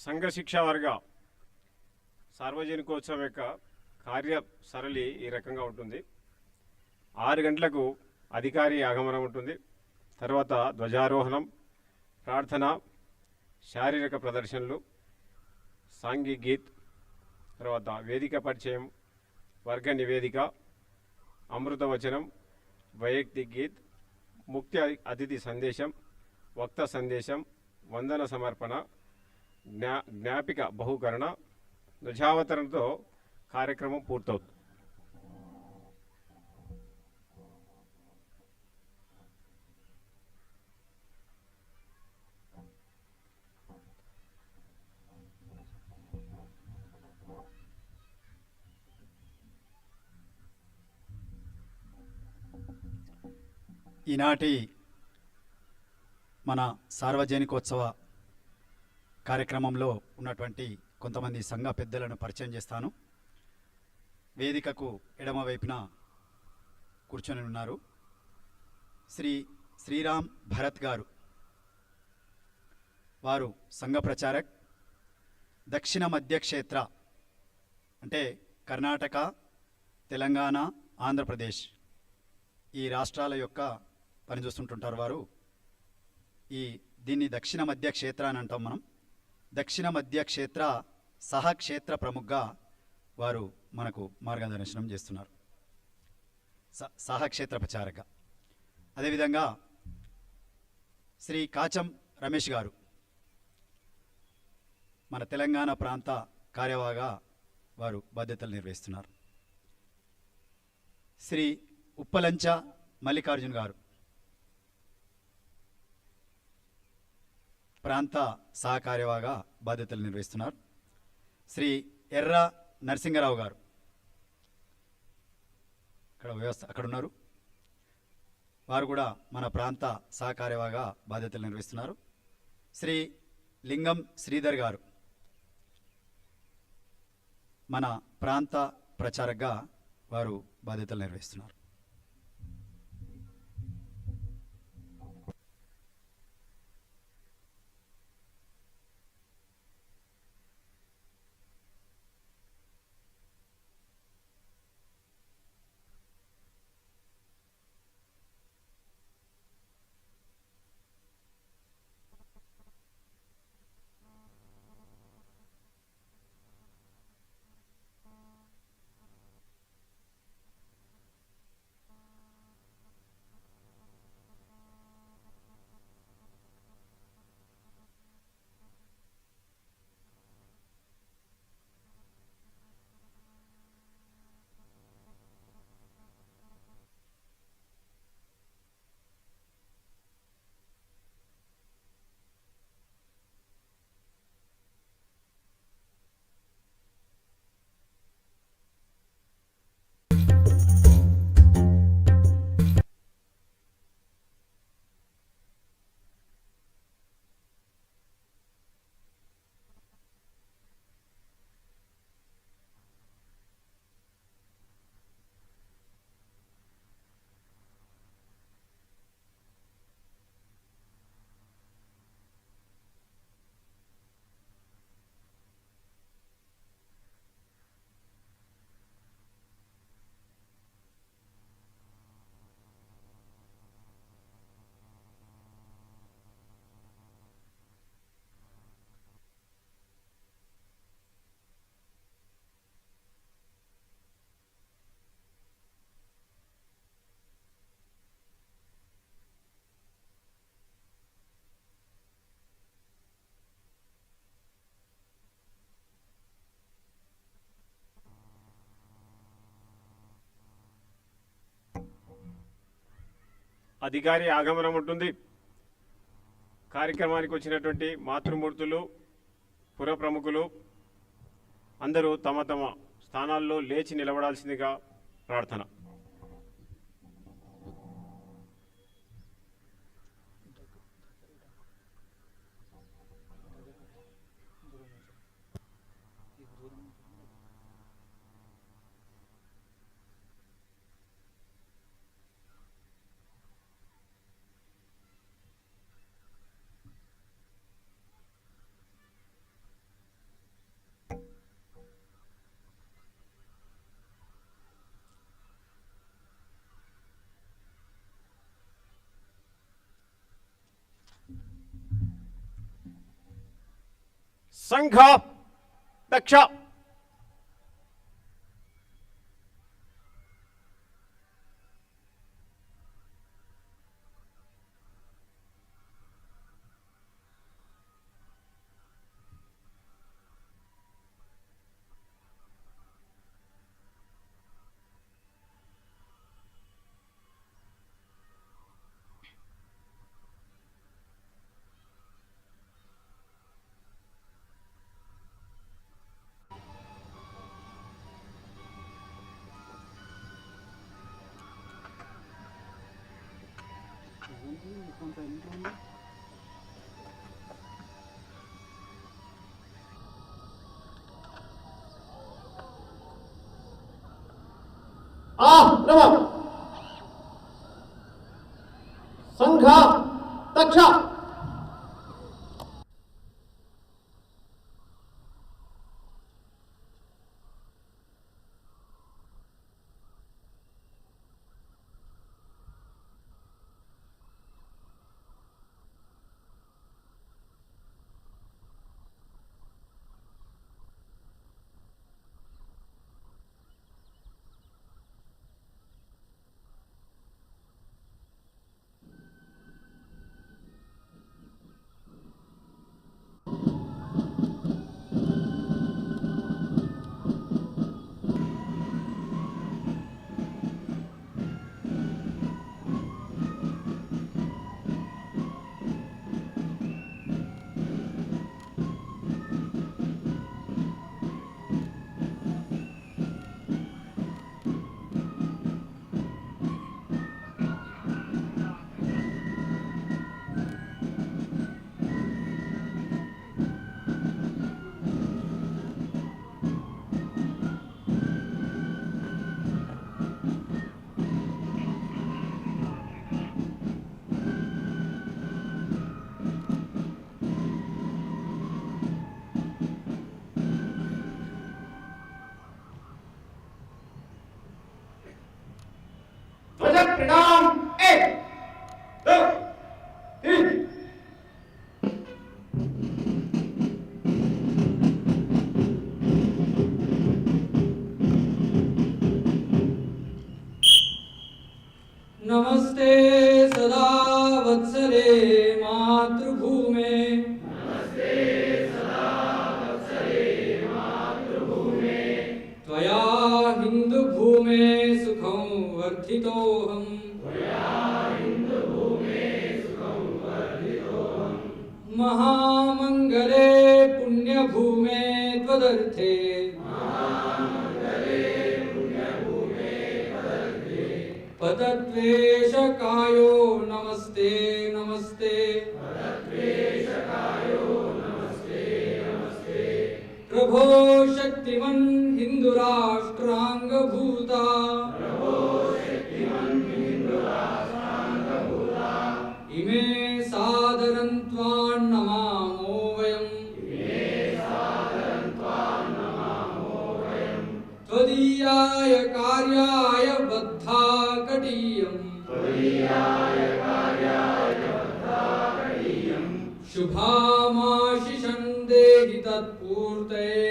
సంఘ శిక్షా వర్గ సార్వజనికోత్సవం యొక్క కార్య సరళి ఈ రకంగా ఉంటుంది. 6 గంటలకు అధికారి ఆగమనం ఉంటుంది. తర్వాత ధ్వజారోహణం, ప్రార్థన, శారీరక ప్రదర్శనలు, సాంఘిక్ గీత్, తర్వాత వేదిక పరిచయం, వర్గ నివేదిక, అమృతవచనం, వైయక్తిక్ గీత్, ముఖ్య అతిథి సందేశం, వక్త సందేశం, వందన సమర్పణ, జ్ఞాపిక బహుకరణ, ధ్వజావతరణతో కార్యక్రమం పూర్తవుతుంది. ఈనాటి మన సార్వజనికోత్సవ కార్యక్రమంలో ఉన్నటువంటి కొంతమంది సంఘ పెద్దలను పరిచయం చేస్తాను. వేదికకు ఎడమ వైపున కూర్చొని ఉన్నారు శ్రీరామ్ భరత్ గారు. వారు సంఘ ప్రచారక్, దక్షిణ మధ్య క్షేత్ర అంటే కర్ణాటక, తెలంగాణ, ఆంధ్రప్రదేశ్ ఈ రాష్ట్రాల యొక్క పనిచేస్తుంటుంటారు. వారు దీన్ని దక్షిణ మధ్య క్షేత్ర అని అంటాం మనం. దక్షిణ మధ్య క్షేత్ర సహక్షేత్ర ప్రముఖగా వారు మనకు మార్గదర్శనం చేస్తున్నారు, సహక్షేత్ర ప్రచారక. అదేవిధంగా శ్రీ కాచం రమేష్ గారు మన తెలంగాణ ప్రాంత కార్యవాహగా వారు బాధ్యతలు నిర్వహిస్తున్నారు. శ్రీ ఉప్పలంచ మల్లికార్జున్ గారు ప్రాంత సహకార్యవాహగా బాధ్యతలు నిర్వహిస్తున్నారు. శ్రీ ఎర్ర నరసింగరావు గారు అక్కడ ఉన్నారు. వారు కూడా మన ప్రాంత సహకార్యవాహగా బాధ్యతలు నిర్వహిస్తున్నారు. శ్రీ లింగం శ్రీధర్ గారు మన ప్రాంత ప్రచారకగా వారు బాధ్యతలు నిర్వహిస్తున్నారు. అధికారి ఆగమనం ఉంటుంది. కార్యక్రమానికి వచ్చినటువంటి మాతృమూర్తులు, పుర ప్రముఖులు అందరూ తమ తమ స్థానాల్లో లేచి నిలబడాల్సిందిగా ప్రార్థన. సంఘ దక్ష సంఘ దక్ష ध्वज प्रणाम 1 2 3 नमस्ते सदा वत्सले मातृभूमे नमस्ते सदा वत्सले मातृभूमे त्वया हिन्दुभूमे सुखं वर्धितोऽहम् त्वया हिन्दुभूमे सुखं वर्धितोऽहम् महामङ्गले पुण्यभूमे त्वदर्थे पदद्वेषकायो नमस्ते नमस्ते पदद्वेषकायो नमस्ते नमस्ते प्रभो शक्तिमन् हिन्दुराष्ट्राङ्गभूता प्रभो शक्तिमन् हिन्दुराष्ट्राङ्गभूता इमे सादरं त्वां नमामो वयम् इमे सादरं त्वां नमामो वयम् त्वदीयाय कार्याय बद्धा शुभामाशिषं देहि तत्पूर्तये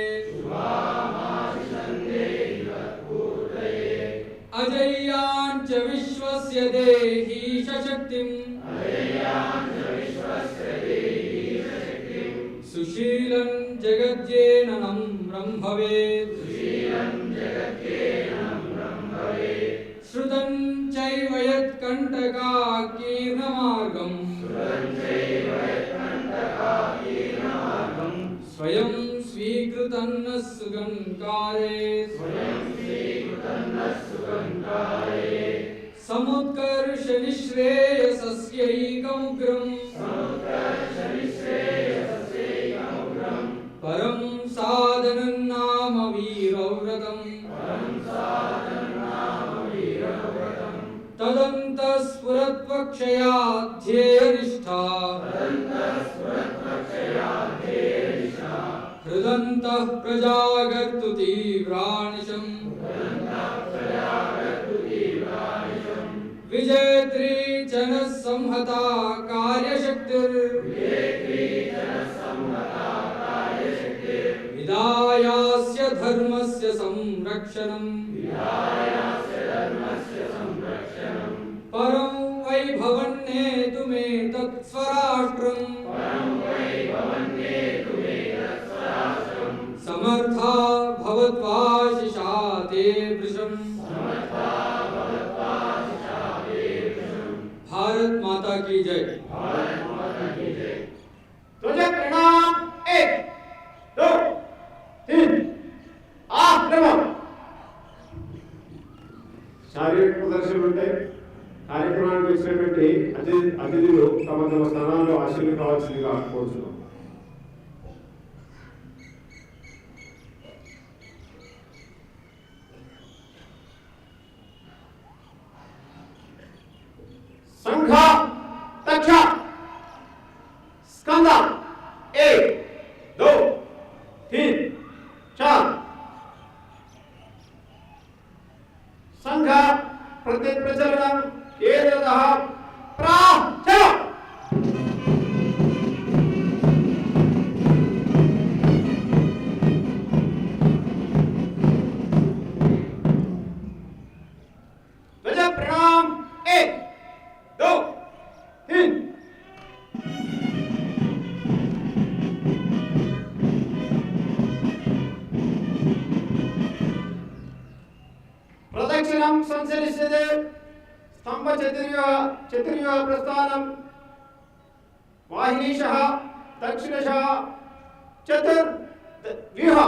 अजय्याञ्च विश्वस्य देहि शक्तिं सुशीलं जगज्जेननं ब्रह्मवेत् श्रुतं चैव यत्कण्टकाकीर्णमार्गम् स्वयं स्वीकृतन्न सुगङ्कारे समुत्कर्ष निःश्रेयसस्यैकमुग्रम् परं साधनं नाम वीरव्रतम् तदन्तस्फुरत्वक्षया ध्येयनिष्ठा हृदन्तः प्रजागर्तु तीव्रानिशम् विजेत्री जनः संहता कार्यशक्तिर् विहायास्य धर्मस्य संरक्षणम् परं वैभवन्नेतुमेतत् स्वराष्ट्रम् समर्था भवद्वाशिषा ते वृषम् भारत माता की जय। ध्वज प्रणाम 1 2 3 ఆక్రమం శారీరక ప్రదర్శనలు ఉంటాయి. కార్యక్రమానికి వచ్చినటువంటి అతిథులు తమ తమ స్థానాల్లో ఆశీర్లు కావాల్సిందిగా కోరుతున్నాం. సంఘ తక్ష स्कंदा 1 2 3 4 संघ प्रतिप्रचलनं केन्द्रतः प्राचल ध्वज प्रणाम 1 2 3 प्रदक्षिणं संचरिष्यते स्तंभ चतुर्युह प्रस्थानं वाहिनीशः दक्षिणशः चतुर्व्यूह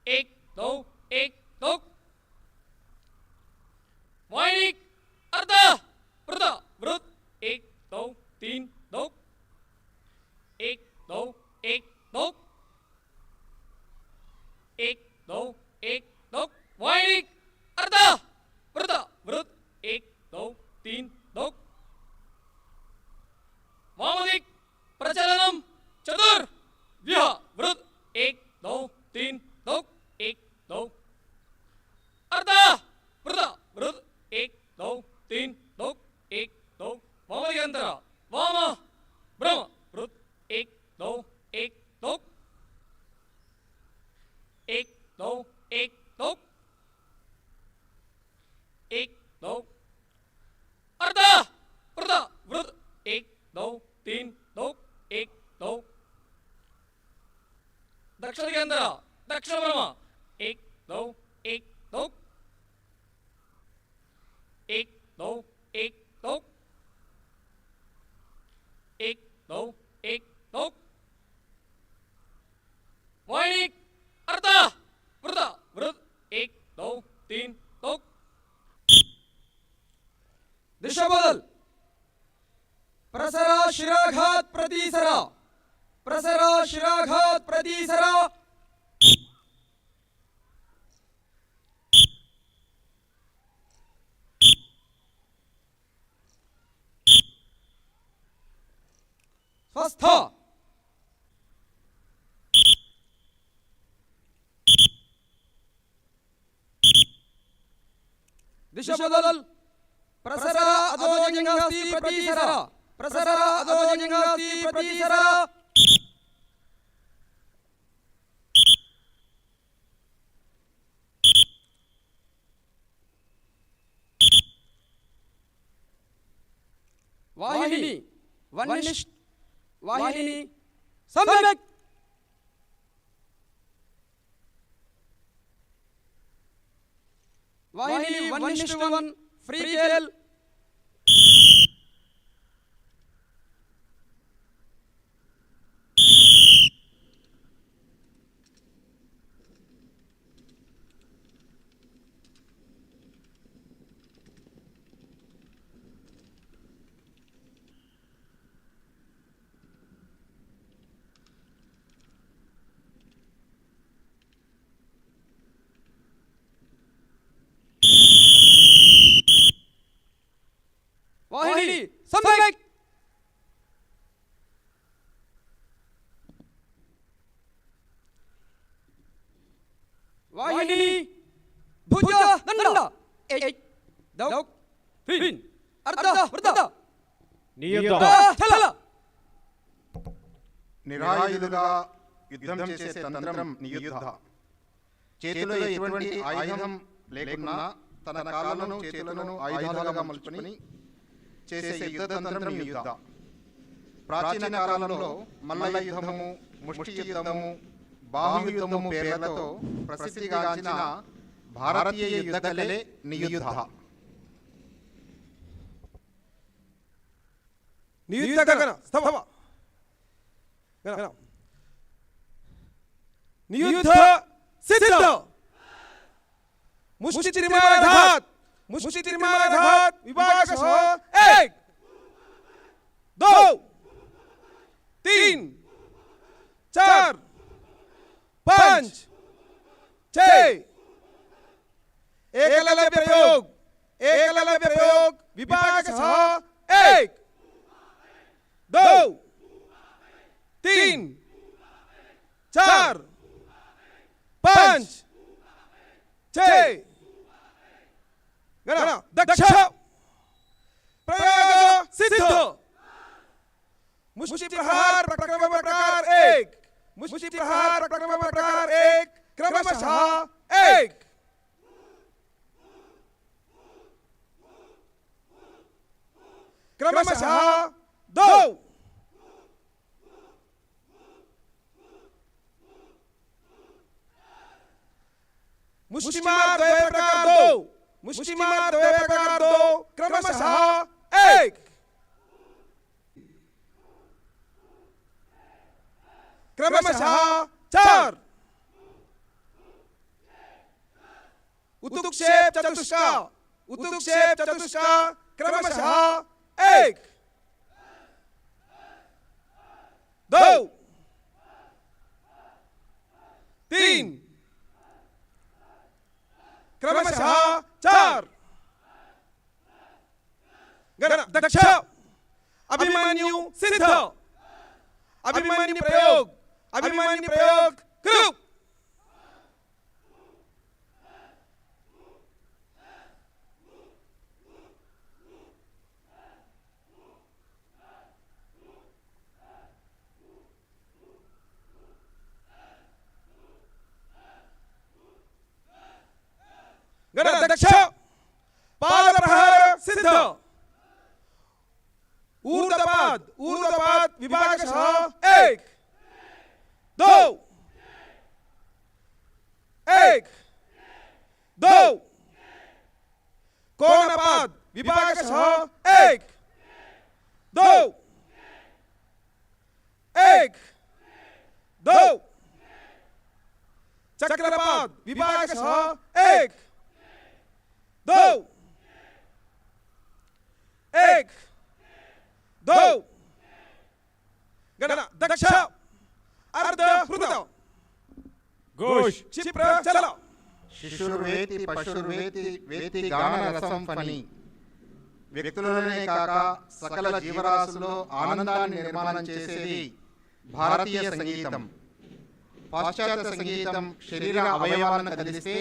एक दो वायनिक अर्ध वृद्ध वृद्ध एक दो तीन दो एक दो एक दो वायनिक अर्ध वृद्ध वृद्ध एक दो तीन दो वामदिक प्रचलनम चतुर व्यूह वृद्ध एक दो तीन दो एक दो अर्ध वृद्ध वृद्ध एक दो तीन दो एक दो वामदिगंतर वाम ब्रह्म वृद्ध एक दो एक दो एक दो एक दो एक दो अर्ध वृद्ध वृद्ध एक दो तीन दो एक दो दक्षिण के अंदर दक्षिण ब्रह्म एक दो एक दो एक दो एक दो एक दो एक दो वायनिक अर्ध वृद्ध वृद्ध एक दो तीन दो दिशा बदल प्रसरा शिराघात प्रतिसरा प्रसरा शिराघात प्रतिसरा स्वस्थ दिशा बदल प्रसरा अधोजंगास्ति प्रतिसरा प्रसरा अधोजंगास्ति प्रतिसरा वाहिनी वनिष्ठ वाहिनी सम्यक वाहिनी वनिष्ठ वन फ्री खेल वाहिनी सम्यक वाहिनी भुज दंड एक दो तीन अर्ध वृद्ध नियुद्ध चल నిరాయుధులుగా యుద్ధం చేసే తంత్రం నియుద్ధ. చేతిలో ఎటువంటి ఆయుధం లేకున్నా తన కాళ్ళను చేతులను ఆయుధాలుగా మలుచుకొని చేసే యుద్ధ తంత్రం నియుద్ధ. ప్రాచీన కాలంలో మల్ల యుద్ధము, ముష్టి యుద్ధము, బాహు యుద్ధము పేర్లతో ప్రసిద్ధిగాంచిన భారతీయ యుద్ధ కళే నియుద్ధ. नियुद्ध गगन स्तंभ नियुद्ध सिद्ध मुष्टि त्रिमाघात विभागशः एक दो तीन चार पांच छह एकलव्य प्रयोग विभागशः एक दो तीन चार पांच छह दक्ष प्रयोग सिद्ध मुष्टि प्रहार प्रकार एक मुष्टि प्रहार प्रकार एक क्रमशः एक क्रमशः दो मुष्टिमार द्वय प्रकार दो मुष्टिमार द्वय प्रकार दो क्रमशः एक क्रमशः चार उत्तुक्षेप चतुष्का उत्तुक्षेप चतुष्का क्रमशः 1 2 3 क्रमशः 4 गण दक्ष अभिमन्यु सिद्ध अभिमन्यु प्रयोग ग्रुप गण दक्ष पाद प्रहार सिद्ध ऊर्ध्वपाद विभागशः 1 2 1 2 कोणपाद विभागशः 1 2 1 2 चक्रपाद विभागशः 1 2 1 2 गण दक्ष अर्ध हृत घोष क्षिप्र चल శిశుర్వేతి పశుర్వేతి వేతి గాన రసం ఫణి వ్యక్తులనే కాక సకల జీవరాశుల్లో ఆనందాన్ని నిర్మాణం చేసేది భారతీయ సంగీతం. పాశ్చాత్య సంగీతం శరీర అవయవాలను కదిలిస్తే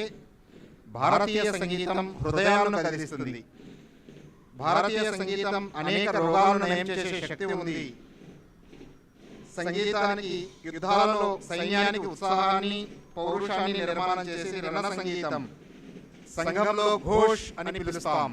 భారతీయ సంగీతం హృదయాలను కదిలిస్తుంది. భారతీయ సంగీతం అనేక రోగాలను నయం చేసే శక్తి ఉంది. సంగీతానికి యుద్ధాలలో సైన్యానికి ఉత్సాహాన్ని పౌరుషాన్ని నిర్మాణం చేసి రణ సంగీతం సంఘంలో ఘోష్ అని పిలుస్తాం.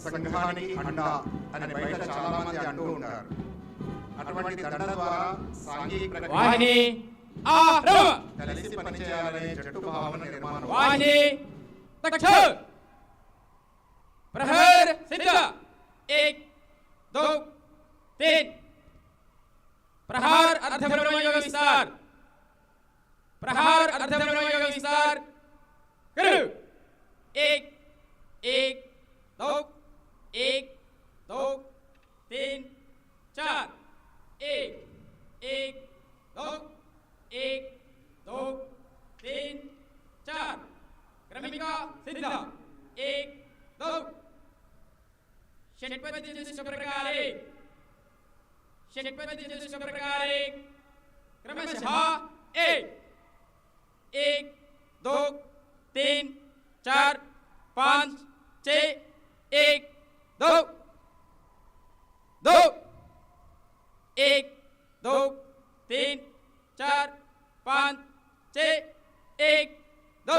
సంఘానికి అండ అని బయట చాలా మంది అంటూ ఉంటారు. అటువంటి దండ ద్వారా సాంఘిక వాహిని ఆరంభ కలిసి పనిచేయాలనే జట్టు భావన నిర్మాణం. వాహిని तक्ष प्रहर सिद्ध 1 2 3 प्रहार अर्धभ्रमण विस्तार प्रहार अर्धभ्रमण विस्तार करो 1 1 2 1 2 3 4 1 1 2 1 2 3 4 क्रमिका सिद्ध 1 2 षट्पदी प्रकारे क्रमशः 1 1 2 3 4 5 6 1 2 2 1 2 3 4 5 6 1 2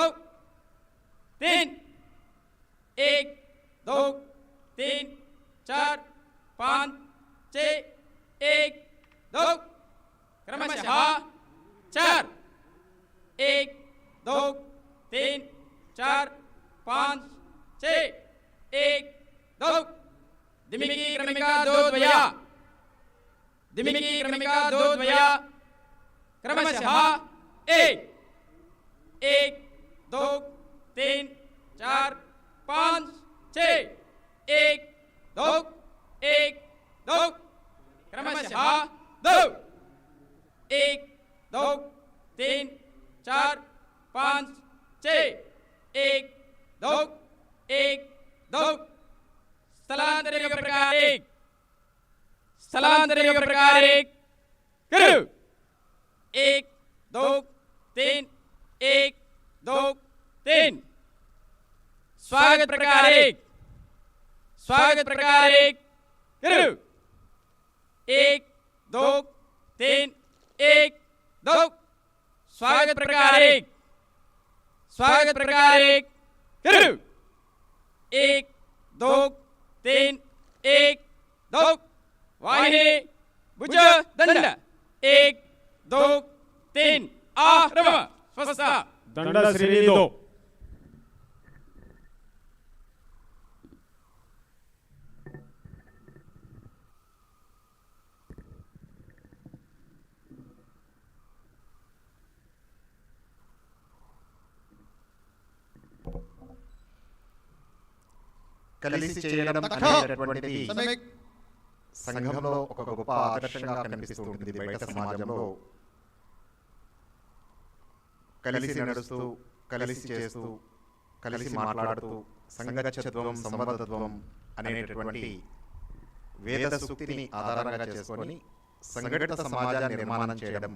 3 1 2 3 4 5 6 1 2 क्रमशः 4 1 2 3 4 5 6 1 2 दिमिकी क्रमिका 2 द्वया दिमिकी क्रमिका 2 द्वया क्रमशः 1 1 2 3 4 5 6 1 2 1 2 क्रमशः 2 1 2 3 4 5 6 1 2 1 2 स्थलांतरित प्रकारे करो 1 2 3 1 2 3 स्वागत प्रकारे करो 1 2 3 1 2 स्वागत प्रकारे करो 1 2 3 1 2 वाहिनी भुज दंड 1 2 3 आरंभ स्वस्थ दंड श्रेणी 2 కలిసి చేయడం అనేటటువంటిది సంఘంలో ఒక గొప్ప ఆదర్శంగా కనిపిస్తూ ఉంటుంది. బయట సమాజంలో కలిసి నడుస్తూ, కలిసి చేస్తూ, కలిసి మాట్లాడుతూ సంఘచత్వం, సంబద్ధత్వం అనేటటువంటి వేద సూక్తిని ఆధారంగా చేసుకొని సంఘటిత సమాజాన్ని నిర్మాణం చేయడం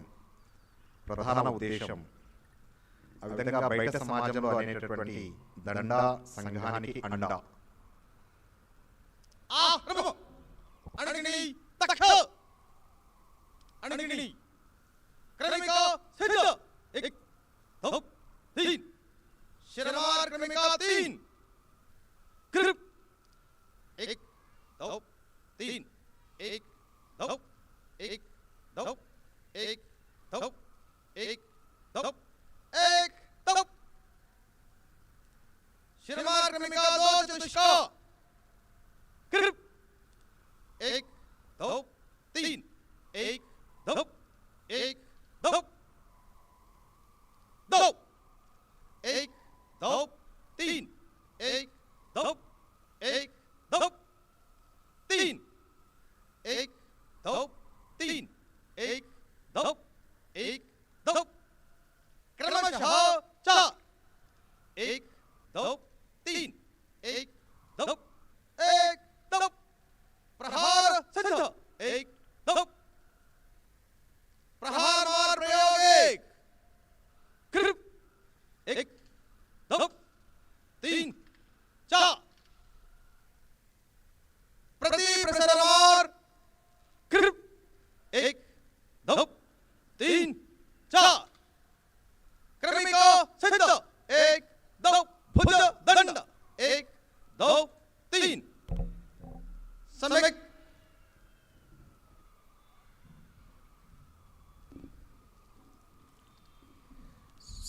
ప్రధాన ఉద్దేశం. ఆ విధంగా బయట సమాజంలో అనేటటువంటి దండ సంఘానికి అండ. अणिनी तक्ष अणिनी क्रमिका सिद्ध 1 2 3 शिरमार क्रमिका 3 कृप 1 2 3 1 2 1 2 1 2 1 2 1 2 शिरमार क्रमिका 2 चतुष्का कृप 1 2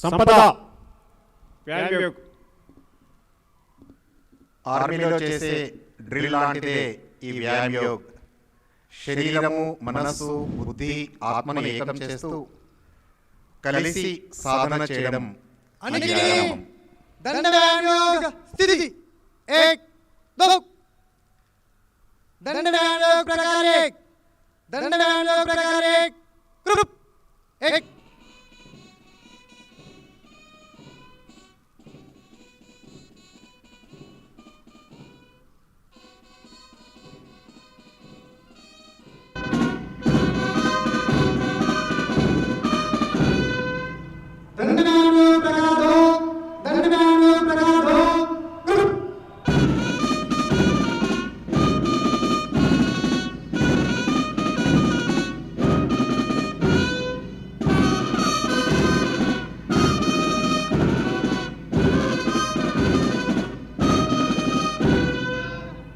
संपदा व्यायाम ఆర్మీలో చేసే డ్రిల్ లాంటిదే ఈ వ్యాయామ్ యోగ్. శరీరము, మనస్సు, బుద్ధి, ఆత్మను ఏకం చేస్తూ కలిసి సాధన చేయడం ఈ వ్యాయామం. दंडव्यायाम स्थिति 1 2 दंडव्यायाम प्रकार 1 दंडव्यायाम प्रकार 1 ग्रुप 1 दंडव्यायाम प्रकार 2 दंडव्यायाम प्रकार 2 ग्रुप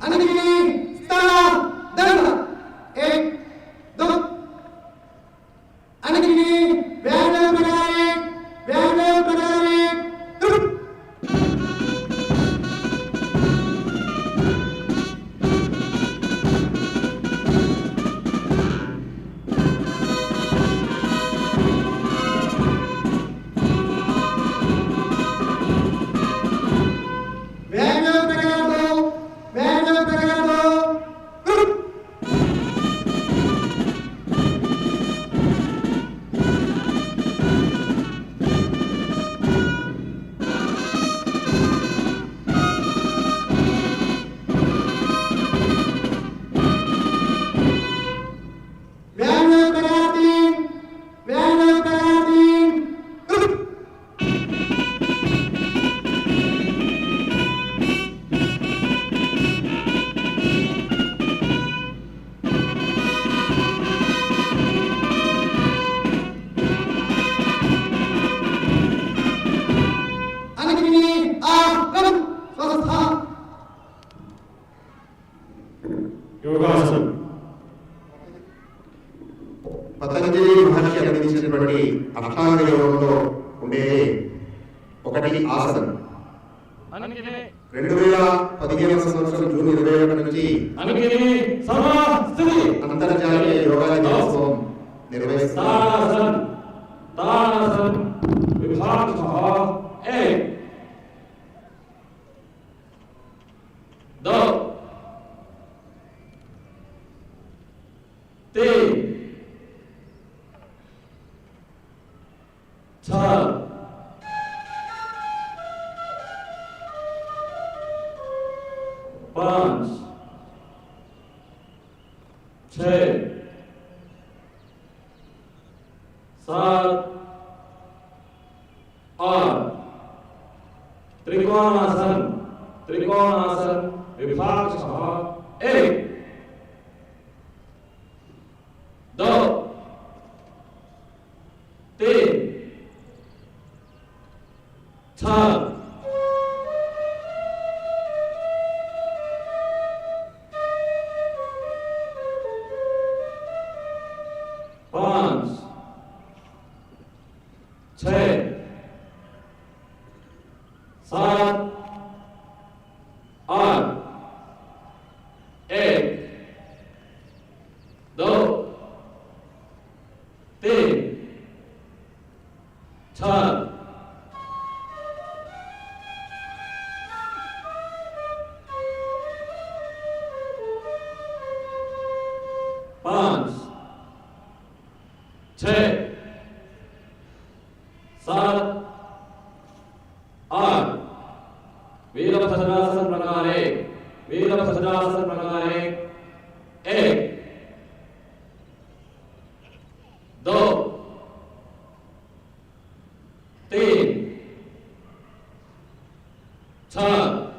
अनगिरी स्था दंड 1 2 अनगिरी व्यायाम प्रकार 1 व्यायाम प्रकार 1 ग्रुप व्यायाम प्रकार 2 व्यायाम प्रकार 2 ग्रुप व्यायाम प्रकार 3 व्यायाम प्रकार 3 ग्रुप अनगिनी आगम स्वस्था योगासन పతంజలి మహర్షి అందించినటువంటి అష్టాంగ యోగంలో ఉండే ఒకటి ఆసనం. 2015 సంవత్సరం జూన్ 21 నుంచి అంతర్జాతీయ యోగా దినోత్సవం నిర్వహిస్తున్నారు. विभाग 1 2 3 4 5 6 7 8 त्रिकोणासन विभाग 1 2 3 4 5 6 7 8 1 2 3 4 5 6 7 8 वीरभद्रासन प्रकार 1 वीरभद्रासन प्रकार 1 2 3 4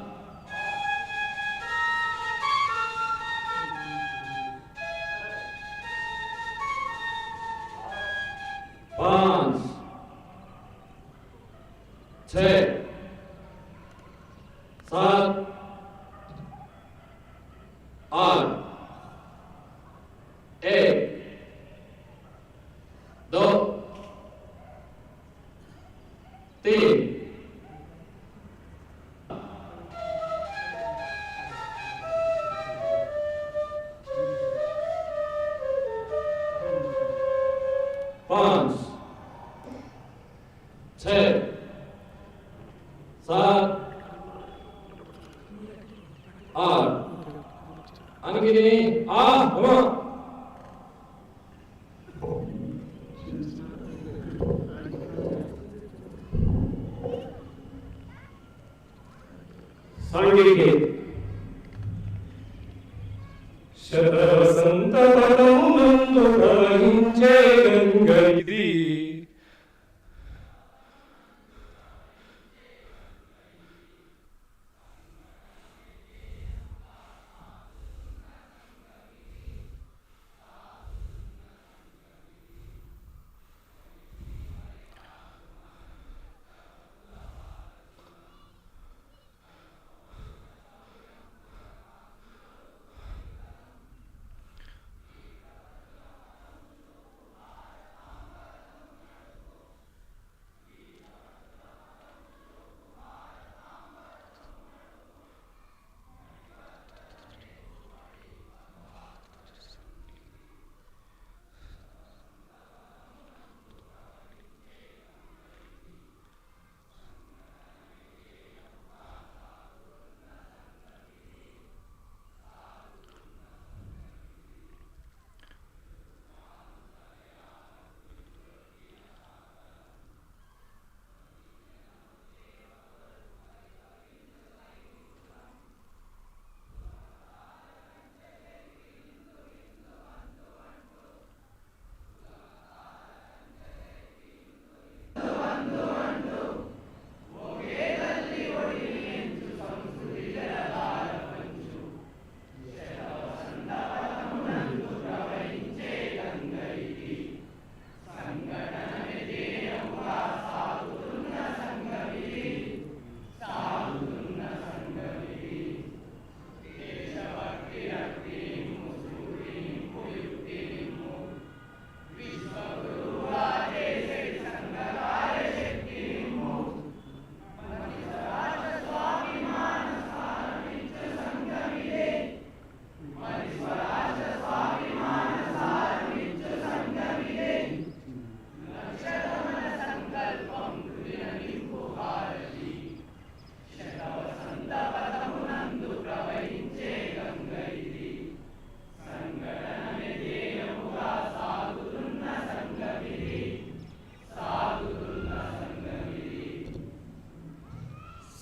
5 6 7 8 1 2 5 6 7 8 Angini Ama సాంఘికే శతవసంత పదమునందు ప్రవహించే గంగ ఇది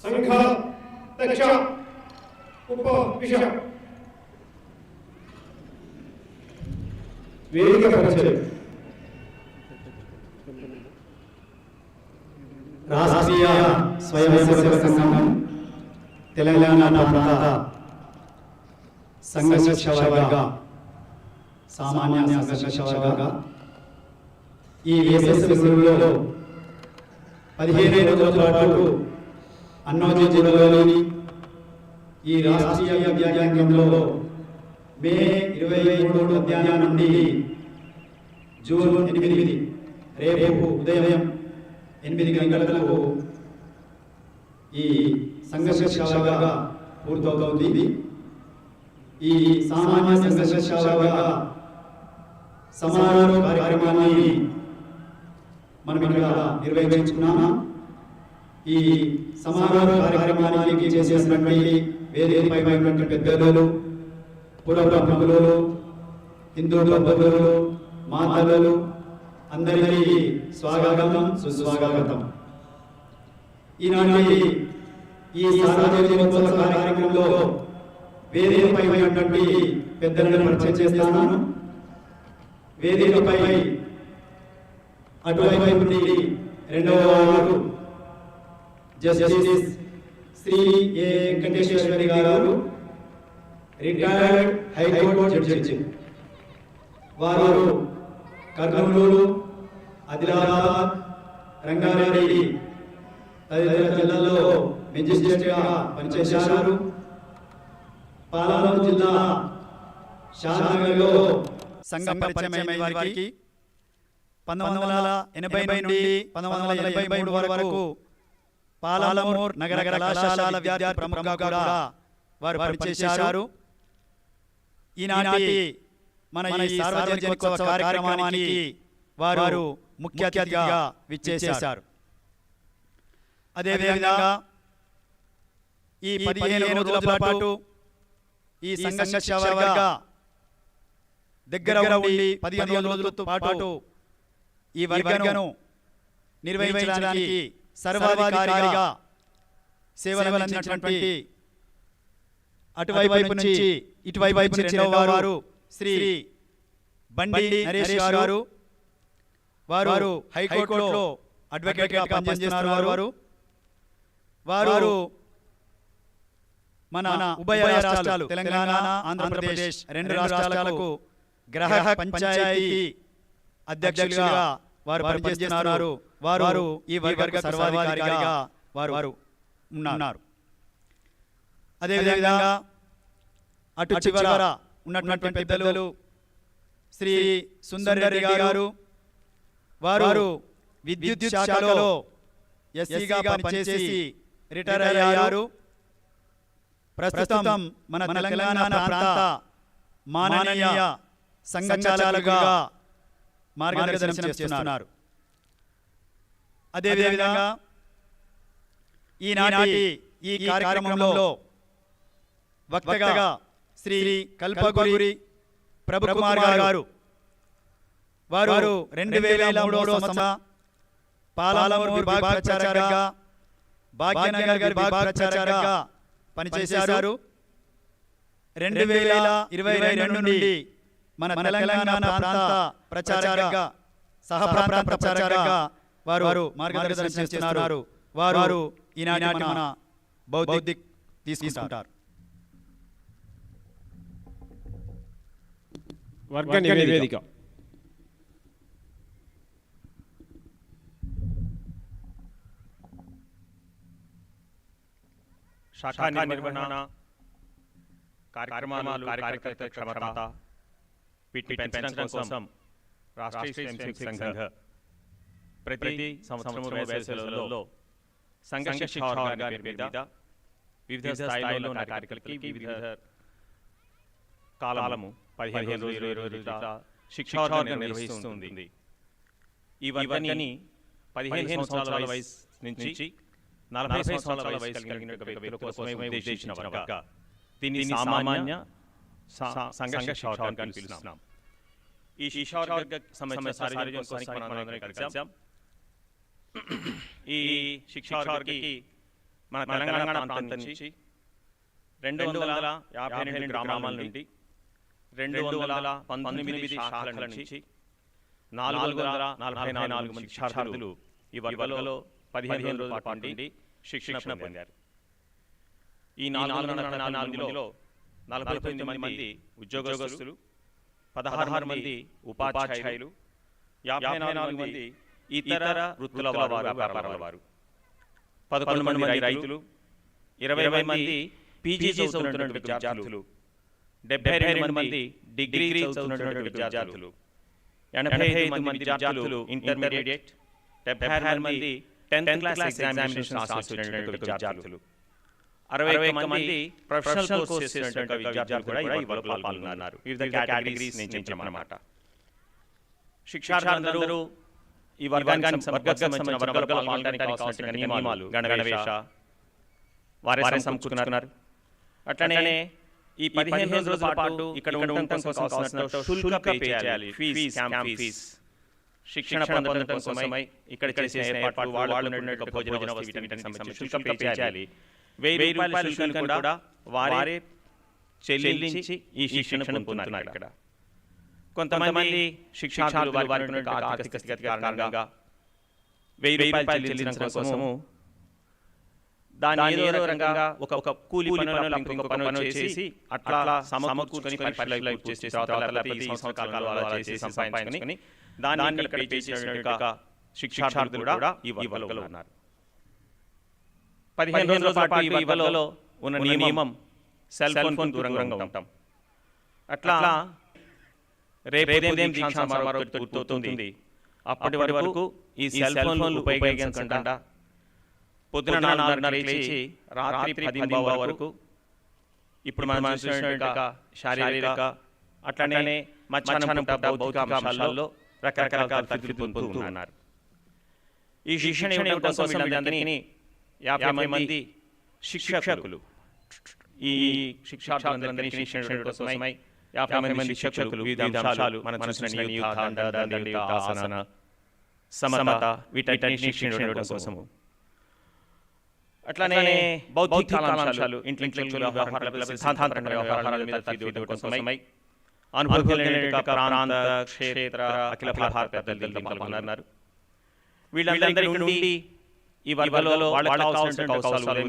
సంఘ దక్ష ఉప విష వేదిక పరిచయం రాష్ట్రీయ స్వయం సేవక సంఘం తెలంగాణ ప్రాంత సంఘర్ష వర్గ సామాన్య సంఘర్ష వర్గ ఈ వేసవి సెలవులలో 15 రోజుల పాటు అన్నోజీ జిల్లాలోని ఈ రాష్ట్రీయ విద్యాకేంద్రంలో మే 23 మధ్యాహ్నం నుండి జూన్ 8 రేపు ఉదయం 8 గంటలకు ఈ సంఘర్షగా పూర్తవుతుంది. ఈ సామాన్య సంఘర్షగా సమారోహ కార్యక్రమాన్ని మనం ఇక్కడ నిర్వహించుకున్నాము. ఈ సమారోహ కార్యక్రమానికి చేసేసినటువంటి వేదికపై ఉన్నటువంటి పెద్దలు, పుర ప్రముఖులు, హిందూ బంధువులు, మాతలు అందరికీ స్వాగతం సుస్వాగతం. ఈనాటి ఈ సార్వజనికోత్సవ కార్యక్రమంలో వేదికపై ఉన్నటువంటి పెద్దలను పరిచయం చేస్తాను. వేదికపై అటువైపు నుండి రెండవ వారు జస్టిస్ శ్రీ ఏ వెంకటేశ్వరి గారు, రిటైర్డ్ హైకోర్టు జడ్జి. వారు కర్నూలు, ఆదిలాబాద్, రంగారెడ్డి తదితర జిల్లాల్లో మెజిస్ట్రేట్గా పనిచేశారు. పాలమూరు జిల్లా షాద్నగర్లో సంఘ పరిచయమైన వారికి 1980 నుండి 1983 వరకు పాలమూరు నగర కళాశాల విద్యార్థి ప్రముఖంగా కూడా వారు పనిచేశారు. ఈనాటి మన ఈ సార్వజనికోత్సవ కార్యక్రమానికి వారు ముఖ్య అతిథిగా విచ్చేశారు. అదేవిధంగా ఈ 15 రోజుల పాటు ఈ సంఘ సేవక దగ్గర ఉండి 15 రోజులతో పాటు ఈ వర్గను నిర్వహించడానికి సర్వాధికారిగా సేవలందించినటువంటి అటువైపు నుంచి ఇటువైపు నుంచి రెండవ వారు శ్రీ బండి నరేష్ గారు. వారు హైకోర్టులో అడ్వకేట్గా పనిచేస్తున్నారు. వారు మన ఉభయ రాష్ట్రాలు తెలంగాణ, ఆంధ్రప్రదేశ్ రెండు రాష్ట్రాలకు గ్రహ పంచాయతీ అధ్యక్షులుగా వారు పనిచేస్తున్నారు. వారు ఈ వర్గ సర్వాధికారిగా వారు ఉన్నారు. అదేవిధంగా అటు చివర ఉన్నటువంటి పెద్దలు శ్రీ సుందర్ రెడ్డి గారు. వారు విద్యుత్ శాఖలో ఎస్సీగా పనిచేసి రిటైర్ అయ్యారు. ప్రస్తుతం మన తెలంగాణ ప్రాంత మాననీయ సంఘచాలకులుగా మార్గదర్శనం చేస్తున్నారు. అదేవిధంగా ఈనాటి ఈ కార్యక్రమంలో వక్తగా శ్రీ కల్పగురి ప్రభుకుమార్ గారు. వారు 2003వ సంవత్సరం పాలమూరు విభాగాచార్యగా, భాగ్యనగర్ విభాగాచార్యగా పనిచేశారు. 2022 నుండి మన తెలంగాణ ప్రాంత ప్రచారకుగా, సహప్రాంత ప్రచారకుగా వారు మార్గదర్శనం చేస్తున్నారు. వారు ఈనాటి మన బౌద్ధిక్ తీసుకుంటారు. వర్గ నివేదిక. శాఖా నిర్వహణ, కార్యక్రమాలు, కార్యకర్త క్షమత వీటిని పెంచడం కోసం రాష్ట్రీయ స్వయంసేవక్ సంఘ ప్రతి సంవత్సరం వేసవిలో సంఘ శిక్షా ఆర్గనైజేషన్ మీద వివిధ స్థాయిలో ఉన్న కార్యకర్తలకి వివిధ కాలము 15 రోజులు 20 రోజుల శిక్షా ఆర్గనైజేషన్ నిర్వహిస్తుంది. ఇవన్నీ 15 సంవత్సరాల వయసు నుంచి 40 సంవత్సరాల వయసు కలిగిన వ్యక్తుల కోసమే ఉద్దేశించిన వర్గ. దీన్ని సామాన్య సంఘ శిక్షా ఆర్గనైజేషన్ అని పిలుస్తున్నాం. ఈ శిక్షా ఆర్గనైజేషన్ సంబంధించిన సారిజానికి మనందరం కలిసాం. ఈ శిక్షా ఆర్గనైజేషన్కి మన తెలంగాణ ప్రాంతం నుంచి 252 గ్రామాల నుండి 219 శాఖల నుంచి 444 మంది విద్యార్థులు ఈ వర్గంలో 15 రోజుల పాటు నుండి శిక్షణ పొందారు. ఈ 444 మందిలో 49 మంది ఉద్యోగస్తులు, 16 మంది ఉపాధ్యాయులు, 54 మంది ఇతర వృత్తుల వ్యాపారాల వారు, 11 మంది రైతులు, 20 మంది పీజీ చదువుతున్నటువంటి విద్యార్థులు, 72 మంది డిగ్రీ చదువుతున్నటువంటి విద్యార్థులు, 85 మంది విద్యార్థులు ఇంటర్మీడియట్, 76 మంది 10th క్లాస్ ఎగ్జామినేషన్ రాసినటువంటి విద్యార్థులు, 61 మంది ప్రొఫెషనల్ కోర్సెస్ చేసినటువంటి విద్యార్థులు కూడా ఈ వర్గంలో పాల్గొన్నారు. వివిధ కేటగిరీస్ నేను చెప్పామన్నమాట. శిక్షార్థులందరూ ఈ వర్గానికి సంబంధించిన వర్గాల్లో పాల్గొనడానికి కావాల్సిన నియమాలు, గణవేష వారే సమకూర్చుకున్నారు. అట్లనే ఈ 15 రోజుల పాటు ఇక్కడ ఉండటం కోసం కావాల్సిన శుల్క పే చేయాలి. క్యాంప్ ఫీజ్, శిక్షణ పొందడం కోసమై ఇక్కడ చేసే ఏర్పాట్లు, వాళ్ళు భోజన వీటికి సంబంధించి శుల్కం పే చేయాలి. 1000 రూపాయల శుల్కం కూడా వారే చెల్లించి ఈ శిక్షణ పొందుతున్నారు. ఇక్కడ కొంతమంది శిక్షార్థులు వారి ఆర్థిక స్థితి కారణంగా 1000 రూపాయలు చెల్లించడం కోసము దాని ఏదో రకంగా ఒక కూలి పనులు ఇంకొక పనులు చేసి అట్లా సమకూర్చుకొని పరీక్షలు చేసి ప్రతి సంవత్సర కాలంలో అలా చేసి సంపాదించుకొని దాన్ని ఇక్కడ పే చేసినట్టుగా శిక్షార్థులు కూడా ఈ వర్గంలో ఉన్నారు. 15 రోజుల పాటు ఈ వర్గంలో ఉన్న నియమం సెల్ ఫోన్ దూరంగా ఉంటాం. అట్లా రేపు ఉదయం దీక్షా సమారోహం పూర్తవుతుంది. అప్పటి వరకు ఈ సెల్ ఫోన్లు ఉపయోగించకుండా పొద్దున 4:30 లేచి రాత్రి 10 వరకు ఇప్పుడు మనం చూసినట్టుగా శారీరక అట్లనే మధ్యాహ్నం భౌతిక అంశాల్లో రకరకాల తరఫీదు పొందుతూ ఉన్నారు. ఈ శిక్షణ ఇవ్వడం కోసం వీళ్ళందరినీ 50 మంది శిక్షకులు, ఈ శిక్షార్థులందరినీ శిక్షణ ఇవ్వడం కోసమై 50 మంది శిక్షకులు వివిధ అంశాలు మన చూసిన నియుద్ధ, దండ, ఆసన, సమత వీటన్నిటిని శిక్షణ ఇవ్వడం కోసము. అట్లానే బౌద్ధిక అంశాలు, ఇంటెలెక్చువల్ వ్యవహారాల, సిద్ధాంతపరమైన వ్యవహారాల మీద తరఫీదు ఇవ్వడం కోసమై అనుభవజ్ఞులైన ప్రాంత, క్షేత్ర, అఖిల భారత పెద్దలు పాల్గొన్నారు. వీళ్ళందరి నుండి ఈ వర్గాలలో వాళ్ళకు కావాల్సిన అవసరాలు,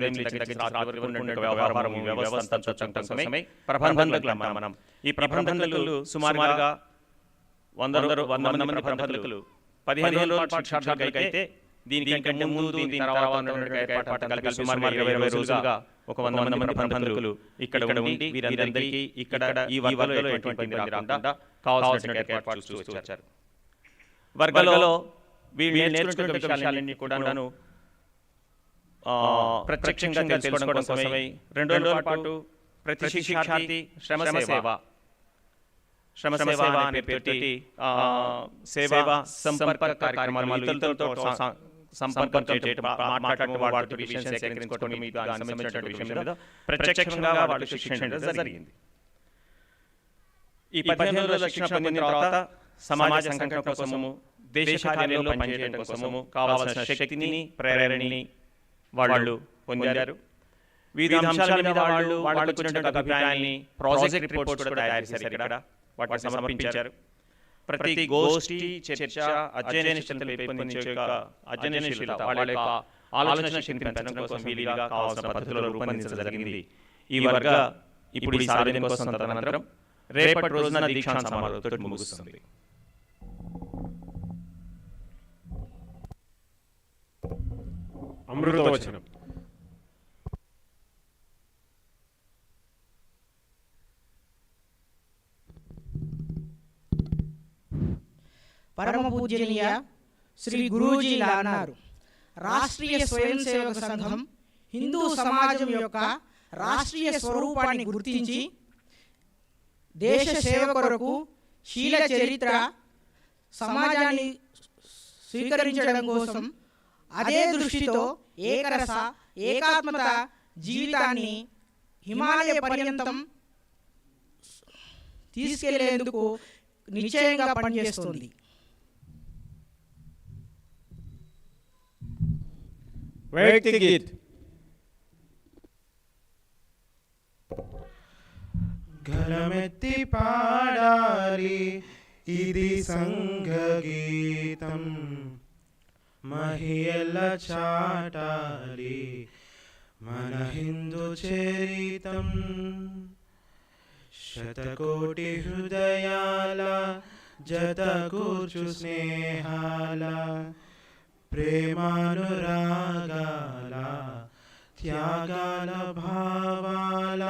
వ్యవహారం, వ్యవస్థ కోసమై ప్రబంధకులు మనం. ఈ ప్రబంధకులు సుమారుగా 100 మంది ప్రబంధకులు 15 రోజుల శిక్షార్థులకైతే దీనికంటే ముందు దీని తర్వాత కలిపి సుమారు 20 రోజులుగా ఒక 100 మంది ప్రబంధకులు ఇక్కడ ఉండి వీరందరికీ ఇక్కడ ఈ వర్గాలలో ఎటువంటి ఇబ్బంది రాకుండా కావాల్సిన ఏర్పాట్లు చూస్తూ వచ్చారు. వర్గాలలో వీళ్ళు నేర్చుకున్న విషయాలన్నీ కూడాను ప్రత్యక్షంగా తెలుసుకోవడం కోసమై 2 రోజుల పాటు ప్రతి శిక్షార్థి శ్రమసేవ అనే పేరుతోటి సేవా సంపర్క కార్యక్రమాలు, ఇతరులతో సంపర్కం చేయడం, మాట్లాడటం, వాటితో విషయం సేకరించుకోవడం, సంబంధించిన విషయం మీద ప్రత్యక్షంగా వాళ్ళు శిక్షణ జరిగింది. ఈ 15 రోజుల శిక్షణ పొందిన తర్వాత సమాజ సంఘటన కోసము, దేశ కార్యాలయంలో పనిచేయడం కోసము కావాల్సిన శక్తిని, ప్రేరణని వాళ్ళు పొందారు. వివిధ అంశాల మీద వాళ్ళు వచ్చినటువంటి అభిప్రాయాన్ని ప్రాజెక్ట్ రిపోర్ట్స్ కూడా తయారు చేశారు. ఇక్కడ వాటిని సమర్పించారు. ప్రతి గోష్ఠి, చర్చ, అధ్యయనశీలత పెంపొందించే అధ్యయనశీలత, వాళ్ళ యొక్క ఆలోచన శక్తిని పెంచడం కోసం వీలుగా కావాల్సిన పద్ధతులను రూపొందించడం జరిగింది. ఈ వర్గ ఇప్పుడు ఈ సాధన కోసం తదనంతరం రేపటి రోజున దీక్షాంత సమారోహంతో ముగుస్తుంది. అమృతవచనం. పరమ పూజనీయ శ్రీ గురూజీలా అన్నారు, రాష్ట్రీయ స్వయం సేవక సంఘం హిందూ సమాజం యొక్క రాష్ట్రీయ స్వరూపాన్ని గుర్తించి దేశ సేవ కొరకు శీల చరిత్ర సమాజాన్ని స్వీకరించడం కోసం అదే దృష్టితో ఏకరస ఏకాత్మత జీవితాన్ని హిమాలయ పర్యంతం తీసుకెళ్లేందుకు నిశ్చయంగా పనిచేస్తుంది. వైయక్తిక గీత్. గలమెత్తి పాడాలి ఇది సంఘగీతం, మహిళల చాటాలి మన హిందూ చరితం. శతకోటి హృదయాల జతకూర్చు స్నేహాల, ప్రేమానురాగాల, త్యాగాల భావాల,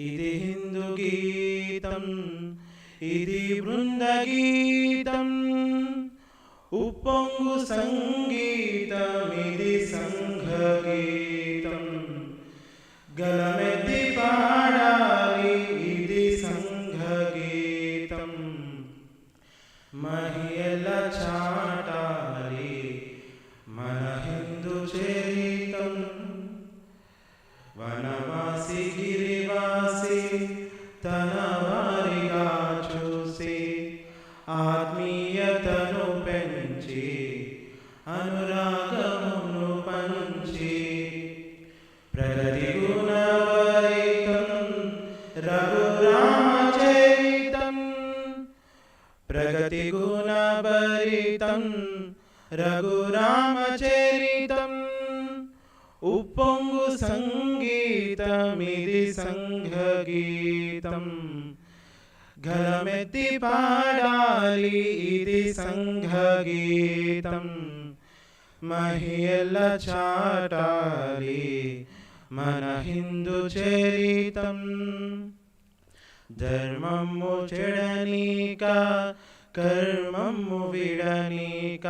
ఇది హిందూ గీతం, ఇది బృంద గీతం. ఉప్పొంగు సంగీతం, ఇది సంఘ గీతం. గలమెత్తి పాడాలి ఇది సంఘ గీతం, మహిళల చాటాలి మన హిందూ చరితం. వనవాసి గిరివాసి తన వారిగా చూసి ఆత్మీయతను పెంచి అనురాగమును పంచి, ప్రగతి గుణభరితం రఘురామచరితం, ప్రగతి గుణభరితం రఘురామచరితం. ఉప్పొంగు సంగీతమిది సంఘ గీతం, గలమెత్తి పాడాలి ఇది సంఘ గీతం. మహిళల చాటాలి మన హిందూ చరితం. ధర్మము చెడనీక కర్మము విడనీక,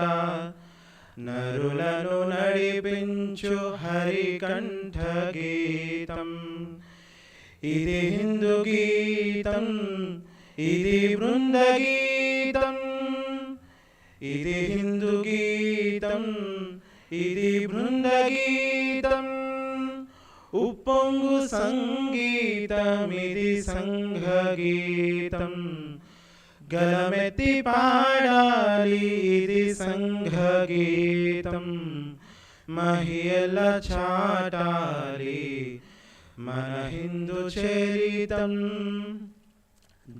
నరులను నడిపించు హరికంఠ గీతం. ఇది హిందూ గీతం, ఇది బృంద గీతం. ఇది హిందూ గీతం, ఇది బృందగీతం, ఉప్పొంగు సంగీతం, ఇది సంఘ గీతం. గలమెత్తి పాడాలి ఇది సంఘ గీతం, మహిళల చాటాలి మన హిందూ చరితం.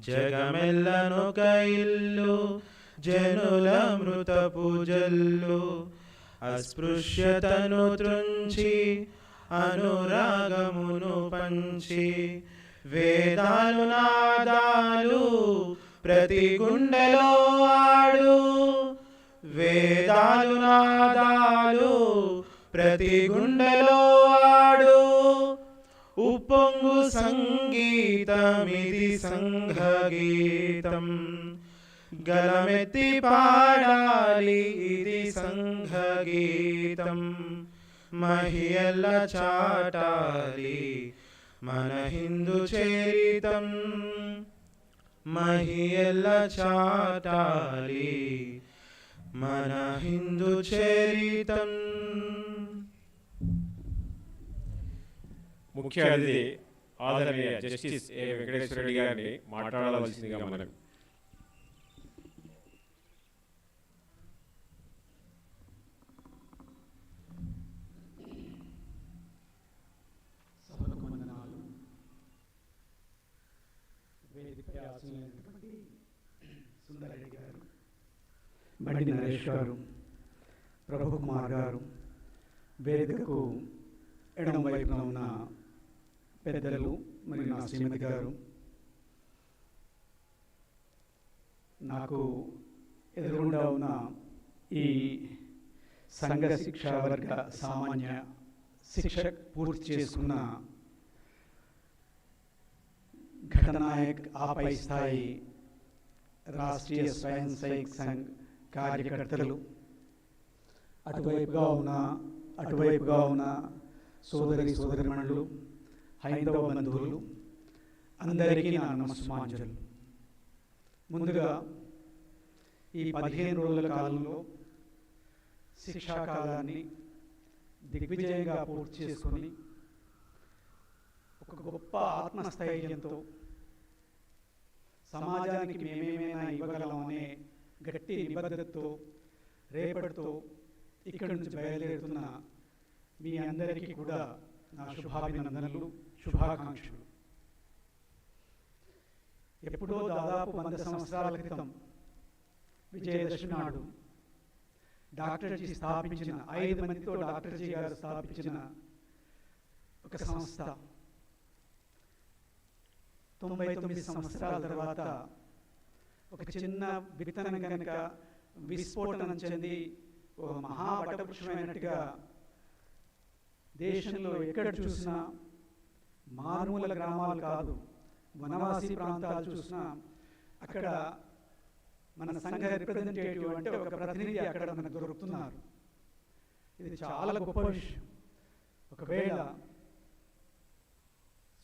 జగమెల్లనొక ఇల్లు, జనుల మృత పూజల్లు, అస్పృశ్యతను త్రుంచి అనురాగమును పంచి, వేదాలు నాదాలు ప్రతి గుండెలో ఆడు, వేదాలు నాదాలు ప్రతి గుండెలో ఆడు. ఉప్పొంగు సంగీతం, ఇది సంఘ గీతం, గలమెత్తి పాడాలి ఇది సంఘ గీతం, మహిళల చాటాలి మన హిందూ చరితం, మహిళల చాటాలి మన హిందూ చరితం. ముఖ్య అతిథి ఆదరణీయ జస్టిస్ ఏ వెంకటేశ్వర రెడ్డి గారిని మాట్లాడవలసిందిగా మనం. సభలకు వందనాలు. వేదికపై ఆసీనులైనటువంటి సుందరరెడ్డి గారు, బండి నరేష్ గారు, ప్రభుకుమార్ గారు, వేదికకు ఎడమ వైపున ఉన్న పెద్దలు మరియు నా శ్రీమతి గారు, నాకు ఎదురుగుండా ఉన్న ఈ సంఘ శిక్షా వర్గ సామాన్య శిక్ష పూర్తి చేసుకున్న ఘటనాయక్ ఆపై స్థాయి రాష్ట్రీయ స్వయం సేవక్ సంఘ్ కార్యకర్తలు, అటువైపుగా ఉన్న సోదరి సోదరిమణులు, హైందవ బంధువులు అందరికీ నా నమస్సుమాంజలు. ముందుగా ఈ 15 రోజుల కాలంలో శిక్షా కాలాన్ని దిగ్విజయంగా పూర్తి చేసుకొని ఒక గొప్ప ఆత్మస్థైర్యంతో సమాజానికి మేమేమైనా ఇవ్వగలమనే గట్టి నిబద్ధతతో రేపటితో ఇక్కడి నుంచి బయలుదేరుతున్న మీ అందరికీ కూడా నా శుభాభినందనలు, శుభాకాంక్షలు. ఎప్పుడో దాదాపు 100 సంవత్సరాల క్రితం విజయదశమి నాడు డాక్టర్జీ స్థాపించిన 5 మందితో డాక్టర్జీ గారు స్థాపించిన ఒక సంస్థ 99 సంవత్సరాల తర్వాత ఒక చిన్న విత్తనం కనుక విస్ఫోటనం చెంది ఒక మహావటవృక్షమైనట్టుగా దేశంలో ఎక్కడ చూసినా మారుమూల గ్రామాలు కాదు, వనవాసీ ప్రాంతాలు చూసినా అక్కడ మన సంఘ రిప్రజెంటేటివ్ అంటే ఒక ప్రతినిధి అక్కడ మనకు దొరుకుతున్నారు. ఇది చాలా గొప్ప విషయం. ఒకవేళ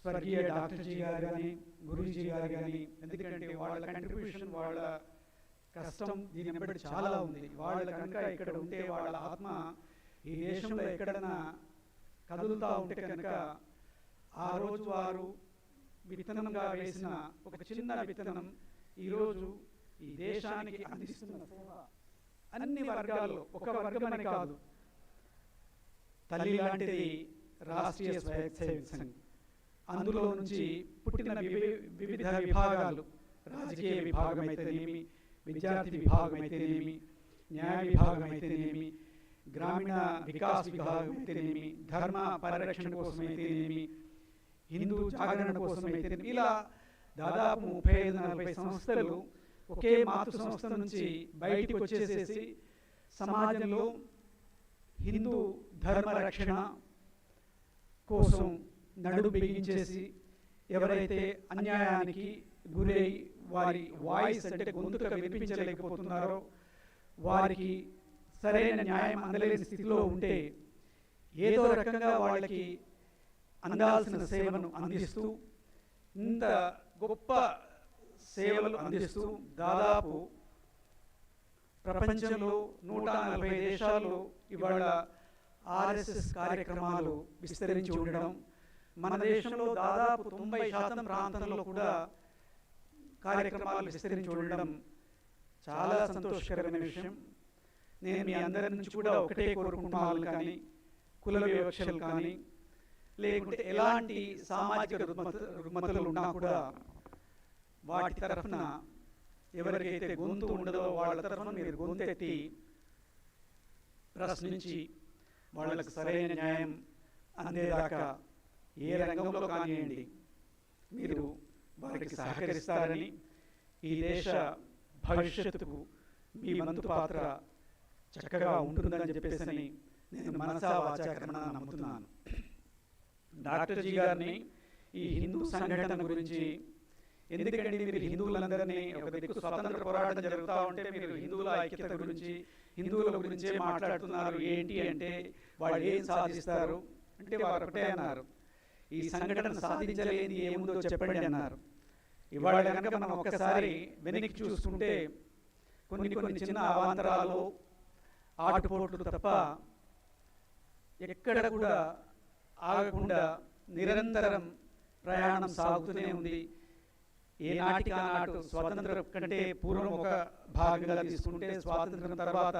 స్వర్గీయ డాక్టర్జీ గారు కానీ గురూజీ గారు కానీ, ఎందుకంటే వాళ్ళ కంట్రిబ్యూషన్, వాళ్ళ కష్టం దీని వెంబడి చాలా ఉంది. వాళ్ళ కనుక ఇక్కడ ఉంటే వాళ్ళ ఆత్మ ఈ దేశంలో ఎక్కడైనా కదులుతూ ఉంటే కనుక ఆ రోజు వారు విత్తనంగా వేసిన ఒక చిన్న విత్తనం ఈరోజు ఈ దేశానికి అందిస్తున్న సేవ అన్ని వర్గాల్లో, ఒక వర్గమని కాదు, తల్లి లాంటిది రాష్ట్రీయ స్వయం సేవక్ సంఘ్. అందులో నుంచి పుట్టిన వివిధ విభాగాలు, రాజకీయ విభాగం అయితేనేమి, విద్యార్థి విభాగం అయితేనేమి, న్యాయ విభాగం అయితేనేమి, గ్రామీణ వికాస్ విభాగం అయితేనేమి, ధర్మ పరిరక్షణ కోసం అయితేనేమి, హిందూ జాగరణ కోసం అయితేనేమి, ఇలా దాదాపు 35-40 సంస్థలు ఒకే మాతృ సంస్థ నుంచి బయటికి వచ్చేసేసి సమాజంలో హిందూ ధర్మ రక్షణ కోసం నడుము బిగించేసి, ఎవరైతే అన్యాయానికి గురై వారి వాయిస్ అంటే గొంతుక వినిపించలేకపోతున్నారో, వారికి సరైన న్యాయం అందలేని స్థితిలో ఉంటే ఏదో రకంగా వాళ్ళకి అందాల్సిన సేవను అందిస్తూ, ఇంత గొప్ప సేవలు అందిస్తూ దాదాపు ప్రపంచంలో 140 దేశాలు ఇవాళ ఆర్ఎస్ఎస్ కార్యక్రమాలు విస్తరించి ఉండడం, మన దేశంలో దాదాపు 90% ప్రాంతంలో కూడా కార్యక్రమాలు విస్తరించి ఉండడం చాలా సంతోషకరమైన విషయం. నేను మీ అందరి నుంచి కూడా ఒకటే కోరుకుంటున్నాను, కానీ కుల వివక్షలు కానీ లేకుంటే ఎలాంటి సామాజిక రుగ్మతలు ఉన్నా కూడా వాటి తరఫున ఎవరికైతే గొంతు ఉండదో వాళ్ళ తరఫున మీరు గొంతెత్తి ప్రశ్నించి వాళ్ళకు సరైన న్యాయం అందేదాకా ఏ రంగంలో కానివ్వండి మీరు వారికి సహకరిస్తారని, ఈ దేశ భవిష్యత్తుకు మీ వంతు పాత్ర చక్కగా ఉంటుందని చెప్పేసి నేను మనసా వాచా కర్మణ నమ్ముతున్నాను. డాక్టర్ జీ గారిని ఈ హిందూ సంఘటన గురించి, ఎందుకంటే మీరు హిందువులందరినీ ఒక దిక్కు స్వతంత్ర పోరాటం జరుగుతూ ఉంటే మీరు హిందువుల ఐక్యత గురించి, హిందువుల గురించే మాట్లాడుతున్నారు ఏంటి అంటే వాళ్ళు ఏం సాధిస్తారు అంటే వారు ఒకటే అన్నారు, ఈ సంఘటన సాధించలేని ఏముందో చెప్పండి అన్నారు. ఇవాళ కనుక మనం ఒక్కసారి వెనక్కి చూస్తుంటే కొన్ని కొన్ని చిన్న అవాంతరాలు, ఆటుపోట్లు తప్ప ఎక్కడ కూడా ఆగకుండా నిరంతరం ప్రయాణం సాగుతూనే ఉంది. ఏనాటికి ఆనాటు స్వాతంత్రం కంటే పూర్వం ఒక భాగంగా తీసుకుంటే స్వాతంత్రం తర్వాత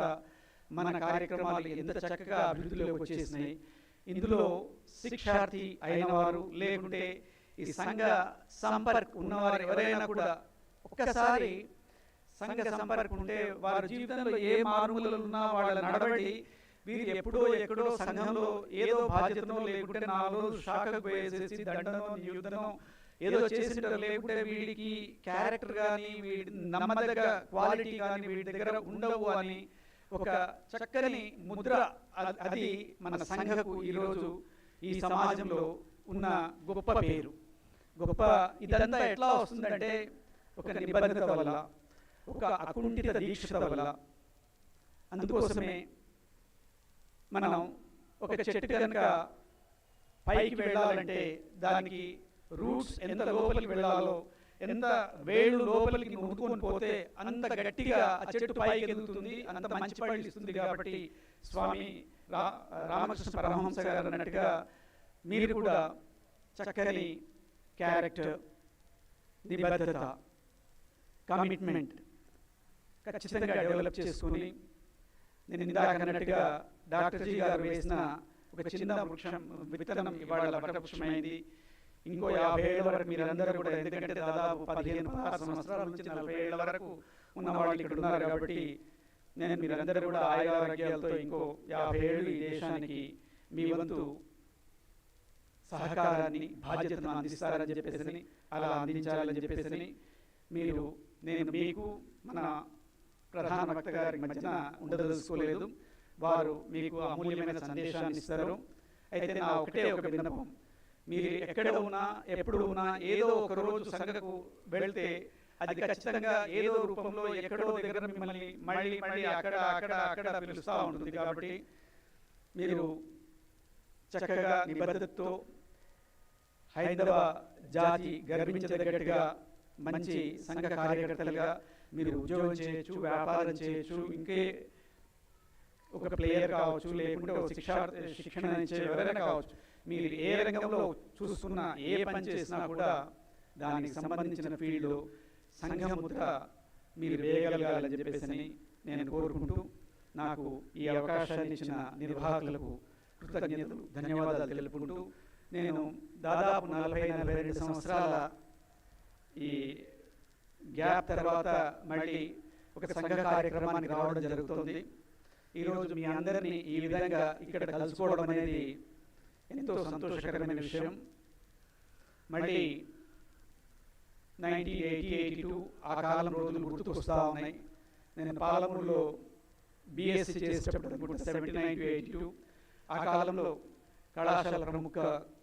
మన కార్యక్రమాలు ఎంత చక్కగా అభివృద్ధిలోకి వచ్చేసినాయి. ఇందులో శిక్షార్థి అయిన వారు లేకుంటే ఈ సంఘ సంపర్క్ ఉన్నవారు ఎవరైనా కూడా ఒక్కసారి సంఘ సంపర్క్ ఉంటే వారి జీవితంలో ఏ మారుమూలలో ఉన్నా వాళ్ళ నడవడి వీరు ఎప్పుడో ఎక్కడో సంఘంలో ఏదో బాధ్యతనో లేకుంటే 4 రోజులు శాఖకు పోయేసేసి దండనో యుద్ధనో ఏదో చేసింటారు, లేకుంటే వీడికి క్యారెక్టర్ కానీ వీడి నమ్మదగ్గ క్వాలిటీ కానీ వీడి దగ్గర ఉండవు అని ఒక చక్కని ముద్ర అది మన సంఘకు ఈరోజు ఈ సమాజంలో ఉన్న గొప్ప పేరు. గొప్ప ఇదంతా ఎట్లా వస్తుందంటే ఒక నిబద్ధత వల్ల, ఒక అకుంఠిత దీక్షత వల్ల. అందుకోసమే మనం ఒక చెట్టు కనుక పైకి వెళ్ళాలంటే దానికి రూట్స్ ఎంత లోపలికి వెళ్ళాలో, ఎంత వేళ్ళు లోపలికి నుడుకొని పోతే అంత గట్టిగా ఆ చెట్టు పైకి ఎదుగుతుంది, అంత మంచి పళ్ళు ఇస్తుంది. కాబట్టి స్వామి రామకృష్ణ పరమహంస గారు అన్నట్టుగా మీరు కూడా చక్కని క్యారెక్టర్, నిబద్ధత, కమిట్మెంట్ ఖచ్చితంగా డెవలప్ చేసుకుని, నేను ఇందాక అన్నట్టుగా డాక్టర్ జీ గారు వేసిన ఒక చిన్న వృక్షం విత్తనం ఇవాళ వటవృక్షమైంది. ఇంకో 50 ఏళ్ళ వరకు మీరందరూ కూడా, ఎందుకంటే దాదాపు 15-16 సంవత్సరాల నుంచి 40 ఏళ్ళ వరకు ఉన్న వాళ్ళు ఇక్కడ ఉన్నారు. కాబట్టి నేను మీరందరూ కూడా ఆయురారోగ్యాలతో ఇంకో 50 ఏళ్ళు ఈ దేశానికి మీ వంతు సహకారాన్ని, బాధ్యతను అందిస్తారని చెప్పేసి, అలా అందించాలని చెప్పేసి నేను మీకు మన ప్రధాన వక్త గారి మధ్యన ఉండదలుచుకోలేదు. వారు మీకు అమూల్యమైన సందేశాన్ని ఇస్తారు. అయితే నా ఒకటే ఒక విన్నపం, మీరు ఎక్కడ ఉన్నా ఎప్పుడు ఉన్నా ఏదో ఒక రోజు సంఘకు వెళ్తే అది ఖచ్చితంగా ఏదో రూపంలో ఎక్కడో దగ్గర మిమ్మల్ని మళ్ళీ మళ్ళీ అక్కడ అక్కడ అక్కడ పిలుస్తూ ఉంటుంది. కాబట్టి మీరు చక్కగా నిబద్ధతతో హైందవ జాతి గర్వించదగ్గట్టుగా మంచి సంఘ కార్యకర్తలుగా మీరు ఉద్యోగం చేయొచ్చు, వ్యాపారం చేయొచ్చు, ఇంకే ఒక ప్లేయర్ కావచ్చు, లేకుంటే ఒక శిక్షణ ఇచ్చే ఎవరైనా కావచ్చు. మీరు ఏ రంగంలో చూస్తున్నా, ఏ పని చేసినా కూడా దానికి సంబంధించిన ఫీల్డ్లో సంఘముద్ర మీరు వేయగలగాలని చెప్పేసి నేను కోరుకుంటూ, నాకు ఈ అవకాశాన్ని ఇచ్చిన నిర్వాహకులకు కృతజ్ఞతలు, ధన్యవాదాలు తెలుపుకుంటూ, నేను దాదాపు 40-42 సంవత్సరాల ఈ గ్యాప్ తర్వాత మళ్ళీ ఒక సంఘ కార్యక్రమానికి రావడం జరుగుతుంది. ఈరోజు మీ అందరినీ ఈ విధంగా ఇక్కడ కలుసుకోవడం అనేది ఎంతో సంతోషకరమైన విషయం. మళ్ళీ 1980-82 ఆ కాలం రోజులు గుర్తుకొస్తూ ఉన్నాయి. నేను పాలమూరులో BSc చేసేటప్పుడు అనుకుంటా 79-82 ఆ కాలంలో కళాశాల ప్రముఖ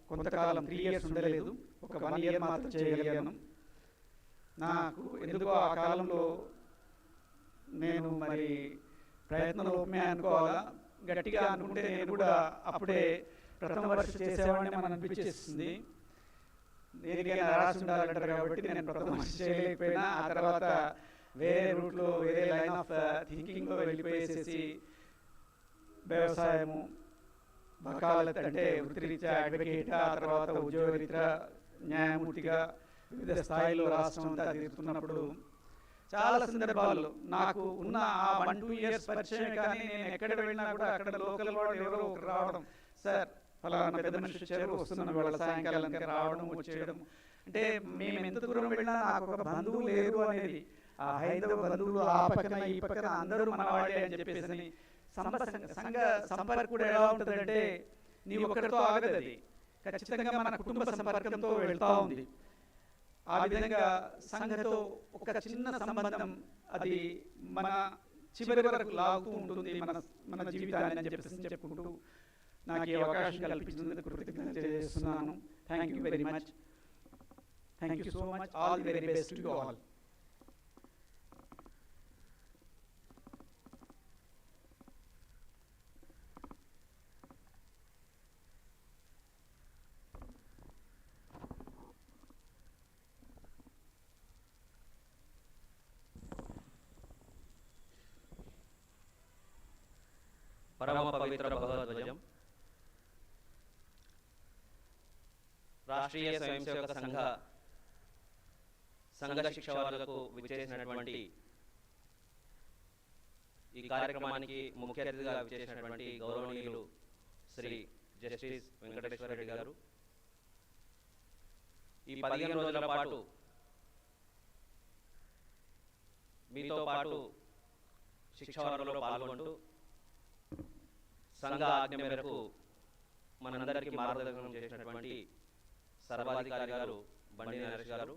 కొంతకాలం 3 years ఉండలేదు, ఒక 1 year మాత్రం చేయగలిగాను. నాకు ఎందుకో ఆ కాలంలో నేను మరి ప్రయత్నలోపమే అనుకోవాలా, గట్టిగా అనుకుంటే నేను కూడా అప్పుడే ప్రథమ వర్ష చేసేవాడిని మనం అనిపించేస్తుంది. దేనికైనా రాసి ఉండాలంటారు కాబట్టి నేను ప్రథమ వర్ష చేయలేకపోయినా, ఆ తర్వాత వేరే రూట్లో వేరే లైన్ ఆఫ్ థింకింగ్లో వెళ్ళిపోయేసేసి వ్యవసాయము వకాలత్ అంటే వృత్తిరీత్యా అడ్వకేట్, ఆ తర్వాత ఉద్యోగరీత్యా న్యాయమూర్తిగా వివిధ స్థాయిలో రాష్ట్రం అంతా తిరుగుతున్నప్పుడు చాలా సందర్భాల్లో నాకు ఉన్న ఆ 1-2 ఇయర్స్ పరిచయం, కానీ నేను ఎక్కడ వెళ్ళినా కూడా అక్కడ లోకల్ వాళ్ళు ఎవరో ఒకరు రావడం, సార్ ఫలానా పెద్ద మనిషి వచ్చారు, వస్తున్నాను వాళ్ళ సాయంకాలానికి రావడం వచ్చేయడం. అంటే మేము ఎంత దూరం వెళ్ళినా నాకు ఒక బంధువు లేదు అనేది, ఆ హైందవ బంధువులు ఆ పక్కన ఈ పక్కన అందరూ మన వాళ్ళే అని చెప్పేసి సంఘ సంపర్కుడు ఎలా ఉంటుందంటే నీ ఒక్కడితో ఆగదు, అది ఖచ్చితంగా మన కుటుంబ సంపర్కంతో వెళ్తూ ఉంది. ఆ విధంగా సంఘతో ఒక చిన్న సంబంధం అది మన చివరి వరకు లాగుతూ ఉంటుంది మన జీవితాన్ని అని చెప్పేసి చెప్పుకుంటూ నాకు ఈ అవకాశం కల్పించినందుకు కృతజ్ఞతలు తెలియజేస్తున్నాను. Thank you very much. Thank you so much. All the very best to all. పరమ పవిత్ర భగవద్వజం రాష్ట్రీయ స్వయం సేవక సంఘ శిక్షావర్గకు విచ్చేసినటువంటి ఈ కార్యక్రమానికి ముఖ్య అతిథిగా విచ్చేసినటువంటి గౌరవనీయులు శ్రీ జస్టిస్ వెంకటేశ్వర రెడ్డి గారు, ఈ 15 రోజుల పాటు మీతో పాటు శిక్షావర్గంలో పాల్గొంటూ సంఘ ఆజ్ఞ మేరకు మనందరికీ మార్గదర్శనం చేసినటువంటి సర్వాధికారి గారు బండి నరేష్ గారు,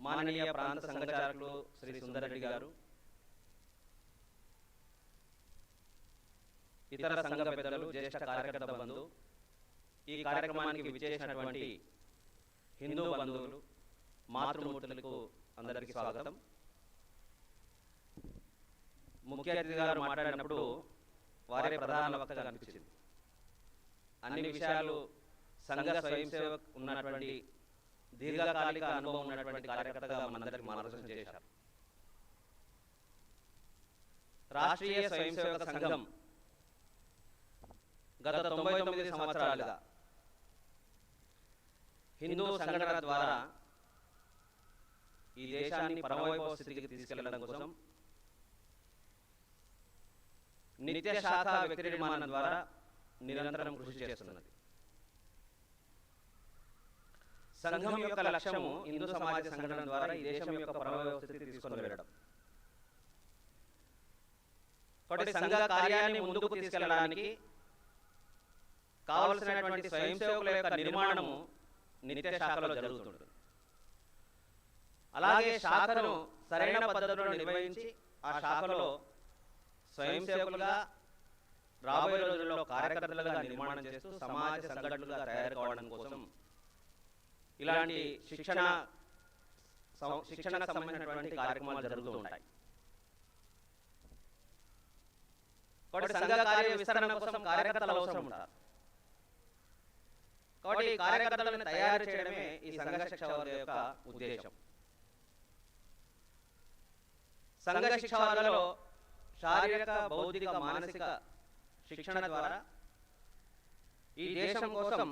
మాననీయ ప్రాంత సంఘచారకులు శ్రీ సుందరెడ్డి గారు, ఇతర సంఘ పెద్దలు, జ్యేష్ఠ కార్యకర్త బంధు, ఈ కార్యక్రమానికి విచ్చేసినటువంటి హిందూ బంధువులు, మాతృమూర్తులకు అందరికీ స్వాగతం. ముఖ్య అతిథి గారు మాట్లాడినప్పుడు వారే ప్రధాన వక్తగా అనిపించింది. అన్ని విషయాలు సంఘ స్వయం సేవకు ఉన్నటువంటి దీర్ఘకాలిక అనుభవం ఉన్నటువంటి కార్యకర్తగా మనందరికీ మార్గదర్శనం చేశారు. రాష్ట్రీయ స్వయం సేవక సంఘం గత 99 సంవత్సరాలుగా హిందూ సంఘటన ద్వారా ఈ దేశాన్ని పరమవైభవ స్థితికి తీసుకెళ్లడం కోసం నిత్య శాఖ వ్యక్తి నిర్మాణం ద్వారా నిరంతరం కృషి చేస్తున్నది. సంఘం యొక్క లక్ష్యము హిందూ సమాజ సంఘటన ద్వారా ఈ దేశం యొక్క పరమవైభవ స్థితికి తీసుకొని వెళ్ళడం. కాబట్టి సంఘ కార్యాన్ని ముందుకు తీసుకెళ్లడానికి కావలసినటువంటి స్వయం సేవకుల యొక్క నిర్మాణము నిత్య శాఖలో జరుగుతుంది. అలాగే శాఖను సరైన పద్ధతిలో నిర్వహించి ఆ శాఖలో స్వయం సేవకులుగా రాబోయే రోజుల్లో కార్యకర్తలుగా నిర్మాణం చేస్తూ సమాజ సంఘటనలుగా తయారు కావడం కోసం ఇలాంటి శిక్షణకు సంబంధించినటువంటి కార్యక్రమాలు జరుగుతూ ఉంటాయి. కాబట్టి సంఘ కార్య విస్తరణ కోసం కార్యకర్తలు అవసరం ఉంటారు. కాబట్టి ఈ కార్యకర్తలను తయారు చేయడమే ఈ సంఘ శిక్షావర్గ యొక్క ఉద్దేశం. సంఘ శిక్షావర్గలో శారీరక, బౌద్ధిక, మానసిక శిక్షణ ద్వారా ఈ దేశం కోసం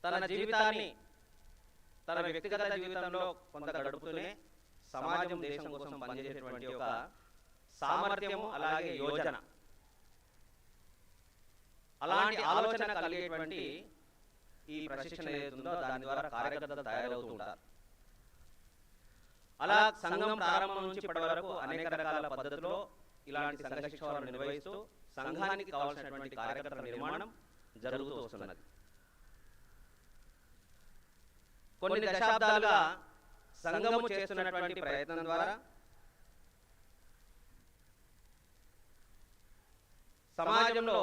తన జీవితాన్ని తన వ్యక్తిగత జీవితంలో కొంత గడుపుతూనే సమాజం, దేశం కోసం పనిచేసేటువంటి ఒక సామర్థ్యము, అలాగే యోజన, అలాంటి ఆలోచన కలిగేటువంటి ఈ ప్రశిక్షణ ఏదైతుందో దాని ద్వారా కార్యకర్తలు తయారవుతూ ఉంటారు. అలా సంఘం ప్రారంభం నుంచి ఇప్పటి వరకు అనేక రకాల పద్ధతుల్లో ఇలాంటి సంఘ శిక్షణను నిర్వహిస్తూ సంఘానికి కావాల్సినటువంటి కార్యకర్తల నిర్మాణం జరుగుతూ వస్తున్నది. కొన్ని దశాబ్దాలుగా సంఘము చేస్తున్నటువంటి ప్రయత్నం ద్వారా సమాజంలో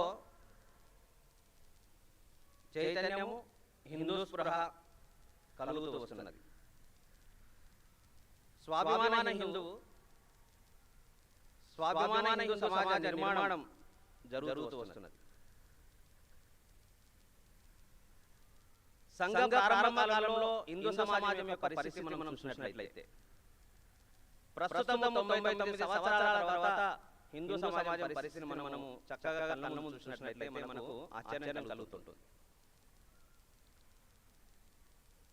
చైతన్యము, హిందూ స్పృహ కలుగుతూ వస్తున్నది. స్వాభిమాన హిందూ సమాజ నిర్మాణం జరుగుతూ వస్తున్నది. సంఘ ప్రారంభ కాలంలో హిందూ సమాజం యొక్క పరిస్థితి మనం చూసినట్లయితే ప్రస్తుతం 99 సంవత్సరాల తర్వాత హిందూ సమాజం పరిస్థితిని మనము చక్కగా కళ్ళ ముందు చూసినట్లయితే మనకు ఆశ్చర్యం కలుగుతుంటుంది.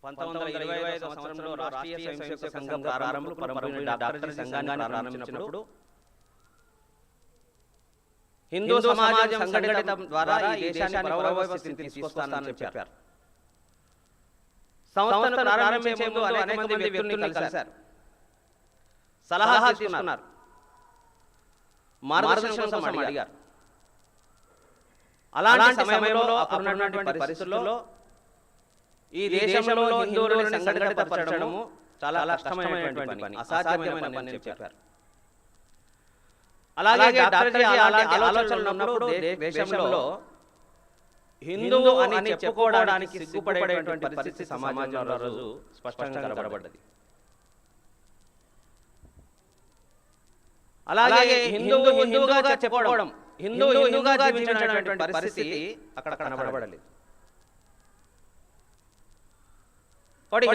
1925 సంవత్సరంలో రాష్ట్రీయ స్వయంసేవక సంఘం ప్రారంభంలో డాక్టర్ సంఘాన్ని ప్రారంభించినప్పుడు హిందూ సమాజం సంఘటిత ద్వారా ఈ దేశాన్ని పరవైభవ స్థితికి తీసుకొస్తానని చెప్పారు. సంస్థను ప్రారంభించే ముందు అనేక మంది వ్యక్తుల్ని కలిశారు, సలహా తీసుకున్నారు, మార్గదర్శనం కోసం అడిగారు. అలాంటి సమయంలో అప్పుడున్నటువంటి పరిస్థితుల్లో ఈ దేశంలో హిందువులను సంఘటితపరచడము చాలా కష్టమైనటువంటి పని, అసాధ్యమైన పని అని చెప్పారు. అలాగే డాక్టర్ అలాంటి ఆలోచనలు ఉన్నప్పుడు దేశంలో హిందువు అని చెప్పుకోవడానికి సిగ్గుపడేటువంటి పరిస్థితి సమాజంలో రోజు స్పష్టంగా కనబడ్డది. అలాగే హిందువుగా చెప్పుకోవడం, హిందువుగా జీవించినటువంటి పరిస్థితి అక్కడ కనబడలేదు.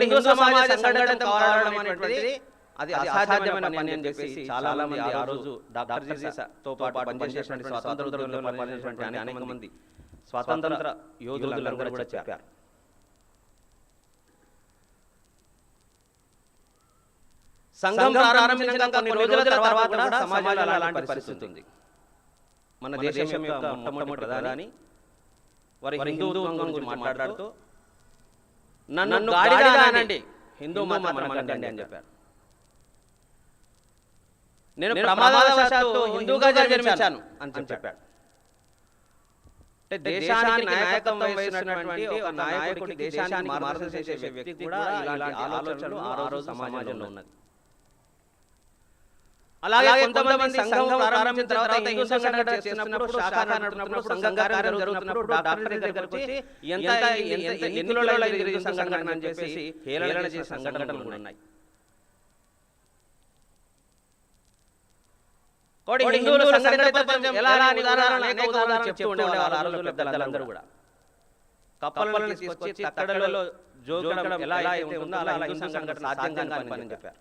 హిందూ సమాజ సంఘటన కావడం అనేటువంటిది అది అసాధ్యమైన పని అని చెప్పేసి చాలా మంది ఆ రోజు డాక్టర్ జీసస్తో పాటు పనిచేసినటువంటి స్వాతంత్ర ఉద్యమంలో పనిచేసినటువంటి అనేక మంది స్వాతంత్ర యోధులందరూ కూడా చెప్పారు. సంఘం ప్రారంభించిన కొన్ని రోజుల తర్వాత కూడా సమాజంలో అలాంటి పరిస్థితి ఉంది. మన దేశం యొక్క మొట్టమొదటి ప్రధాని వారి హిందుత్వం గురించి మాట్లాడుతూ నన్ను గాడిగా అనండి, హిందూ మతం అనకండి అని చెప్పారు. నేను ప్రమాదవశాత్తు హిందూగా జన్మించాను అని చెప్పాడు. దేశానికి నాయకత్వం వహిస్తున్నటువంటి ఒక నాయకుడికి, దేశానికి మార్గదర్శనం చేసే వ్యక్తి కూడా ఇలాంటి ఆలోచనలు ఆ రోజు సమాజంలో ఉన్నది. అలాగే కొంతమంది సంఘం ప్రారంభించిన తర్వాత హిందూ సంఘటన చేస్తున్నప్పుడు, శాఖ నడుపుతున్నప్పుడు, సంఘం కార్యం జరుగుతున్నప్పుడు డాక్టర్ దగ్గరికి వచ్చి ఎన్ని కిలోల హిందూ సంఘటన అని చెప్పేసి హేళన చేసే సంఘటనలు ఉన్నాయి. హిందువులు సంఘటన ఎలా అనేక ఉదాహరణలు చెప్తూ ఉండేవారు ఆ రోజుల్లో పెద్దలందరూ కూడా. కప్పలను తీసుకొచ్చి తక్కడలలో జోగడం ఎలా అయితే ఉందో అలా హిందూ సంఘటన సాధ్యంగా పని చెప్పారు.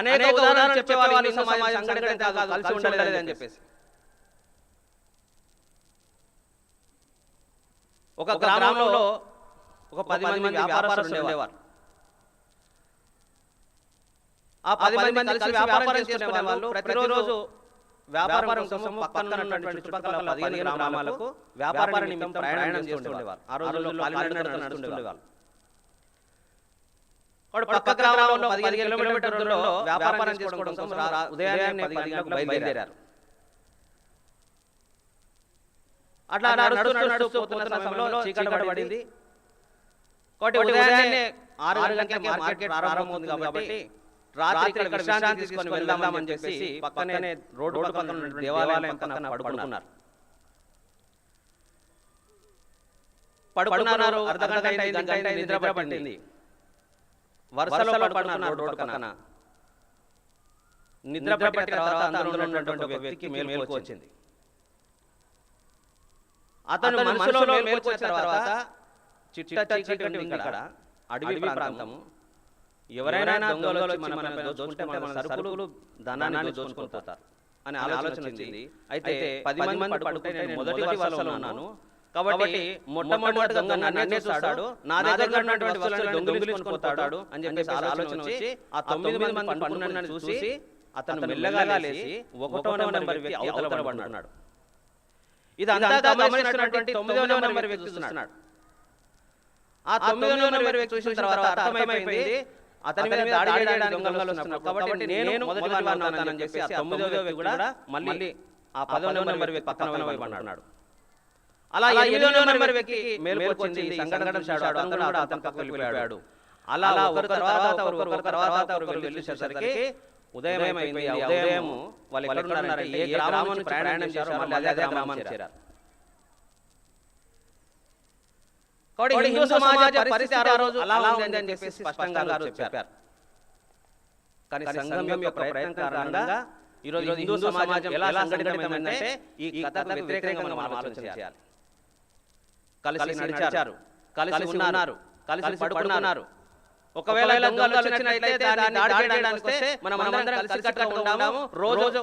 అనేక ఉదాహరణలు చెప్పేవారు హిందూ సమాజం సంఘటన కాదు, కలిసి ఉండలేదు అని చెప్పేసి. ఒక గ్రామంలో ఒక 10 మంది వ్యాపారస్తులు ఉండేవారు. ఆ 10 మంది కలిసి వ్యాపారం చేసుకునే వాళ్ళు ప్రతిరోజు వ్యాపారం కోసం పక్కన ఉన్నటువంటి చుట్టుపక్కల 15 గ్రామాలకు వ్యాపార నిమిత్తం ప్రయాణం చేస్తుండేవారు. ఆ రోజుల్లో కాలినడకన నడుస్తుండేవారు. పక్క గ్రామంలో 15 కిలోమీటర్ల దూరంలో వ్యాపారం చేసుకోవడం కోసం ఉదయాన్నే 10 గంటలకు బయలుదేరారు. అట్లా నడుస్తూ పోతున్న సమయంలో చీకటి పడింది. ఉదయాన్నే 6 గంటలకి మార్కెట్ ప్రారంభమవుతుంది కాబట్టి రాత్రి ఇక్కడ విశ్రాంతి తీసుకొని వెళ్దామని చెప్పేసి పక్కనే రోడ్డు పక్కన దేవాలయం పక్కన పడుకున్నారు. అర్ధ గంట అయింది, నిద్ర పట్టింది. వరుసలో పడుకున్నారు రోడ్డు పక్కన. నిద్ర పట్టిన తర్వాత అందులో ఉన్నటువంటి ఒక వ్యక్తికి మేలుకు వచ్చింది. అతను మనసులో మేలుకు వచ్చిన తర్వాత చీకటి ఉంది ఇక్కడ, అడవి ప్రాంతము, ఎవరైనా దొంగలు వచ్చి మన దోచుకుంటే మన సరుకులు ధనాన్ని దోచుకొని పోతారు అని ఆలోచన వచ్చింది. అయితే 10 మంది పడుకుంటే నేను మొదటి వరుసలో ఉన్నాను కాబట్టి మొట్టమొదటి దొంగ నన్నే చూస్తాడు, నా దగ్గర ఉన్నటువంటి వస్తువులను దొంగిలించుకొని పోతాడు అని చెప్పేసి ఆలోచన వచ్చి ఆ 9 మంది పడుకున్నారని చూసి అతను మెల్లగా లేచి 1వ నెంబర్ వ్యక్తి అవతల పడుకున్నాడు. ఇదంతా గమనిస్తున్నటువంటి 9వ నెంబర్ వ్యక్తి చూస్తున్నాడు. ఆ 9వ నెంబర్ వ్యక్తి చూసిన తర్వాత అర్థమైపోయింది అతని మీద దాడి చేయడానికి దొంగలు వస్తున్నారు కాబట్టి నేను మొదటి వాడిని అవుతానని చెప్పేసి ఆ 9వ వ్యక్తి కూడా మళ్ళీ ఆ 10వ నెంబర్ వ్యక్తి పక్కన వైపు అన్నాడు. అలా 8వ నెంబర్ వ్యక్తి మేలుకు వచ్చింది, సంఘటన చూశాడు, అతను కూడా అతని పక్కకు వెళ్ళిపోయాడు. అలా ఒకరి తర్వాత ఒకరు వెళ్ళేసరికి ఉదయం అయింది. ఆ ఉదయం వాళ్ళు ఎక్కడున్నారంటే ఏ గ్రామానికి ప్రయాణం చేశారో మళ్ళీ అదే గ్రామానికి చేరారు. కాబట్టి హిందూ సమాజ పరిస్థితి ఆ రోజు అలా ఉంది అని చెప్పేసి స్పష్టంగా చెప్పారు. కానీ సంఘం యొక్క ప్రయత్నం కారణంగా ఈరోజు హిందూ సమాజం ఎలా సంఘటితమైందంటే ఈ కథకు వ్యతిరేకంగా మనం ఆలోచన చేయాలి. కలిసి నడిచారు, కలిసి ఉన్నారు, కలిసి పడుకున్నారు. ఒకవేళ దొంగలు వచ్చినట్లయితే దాన్ని దాడి చేయడానికి వస్తే మనం అందరం కలిసికట్టుగా ఉంటాము. రోజు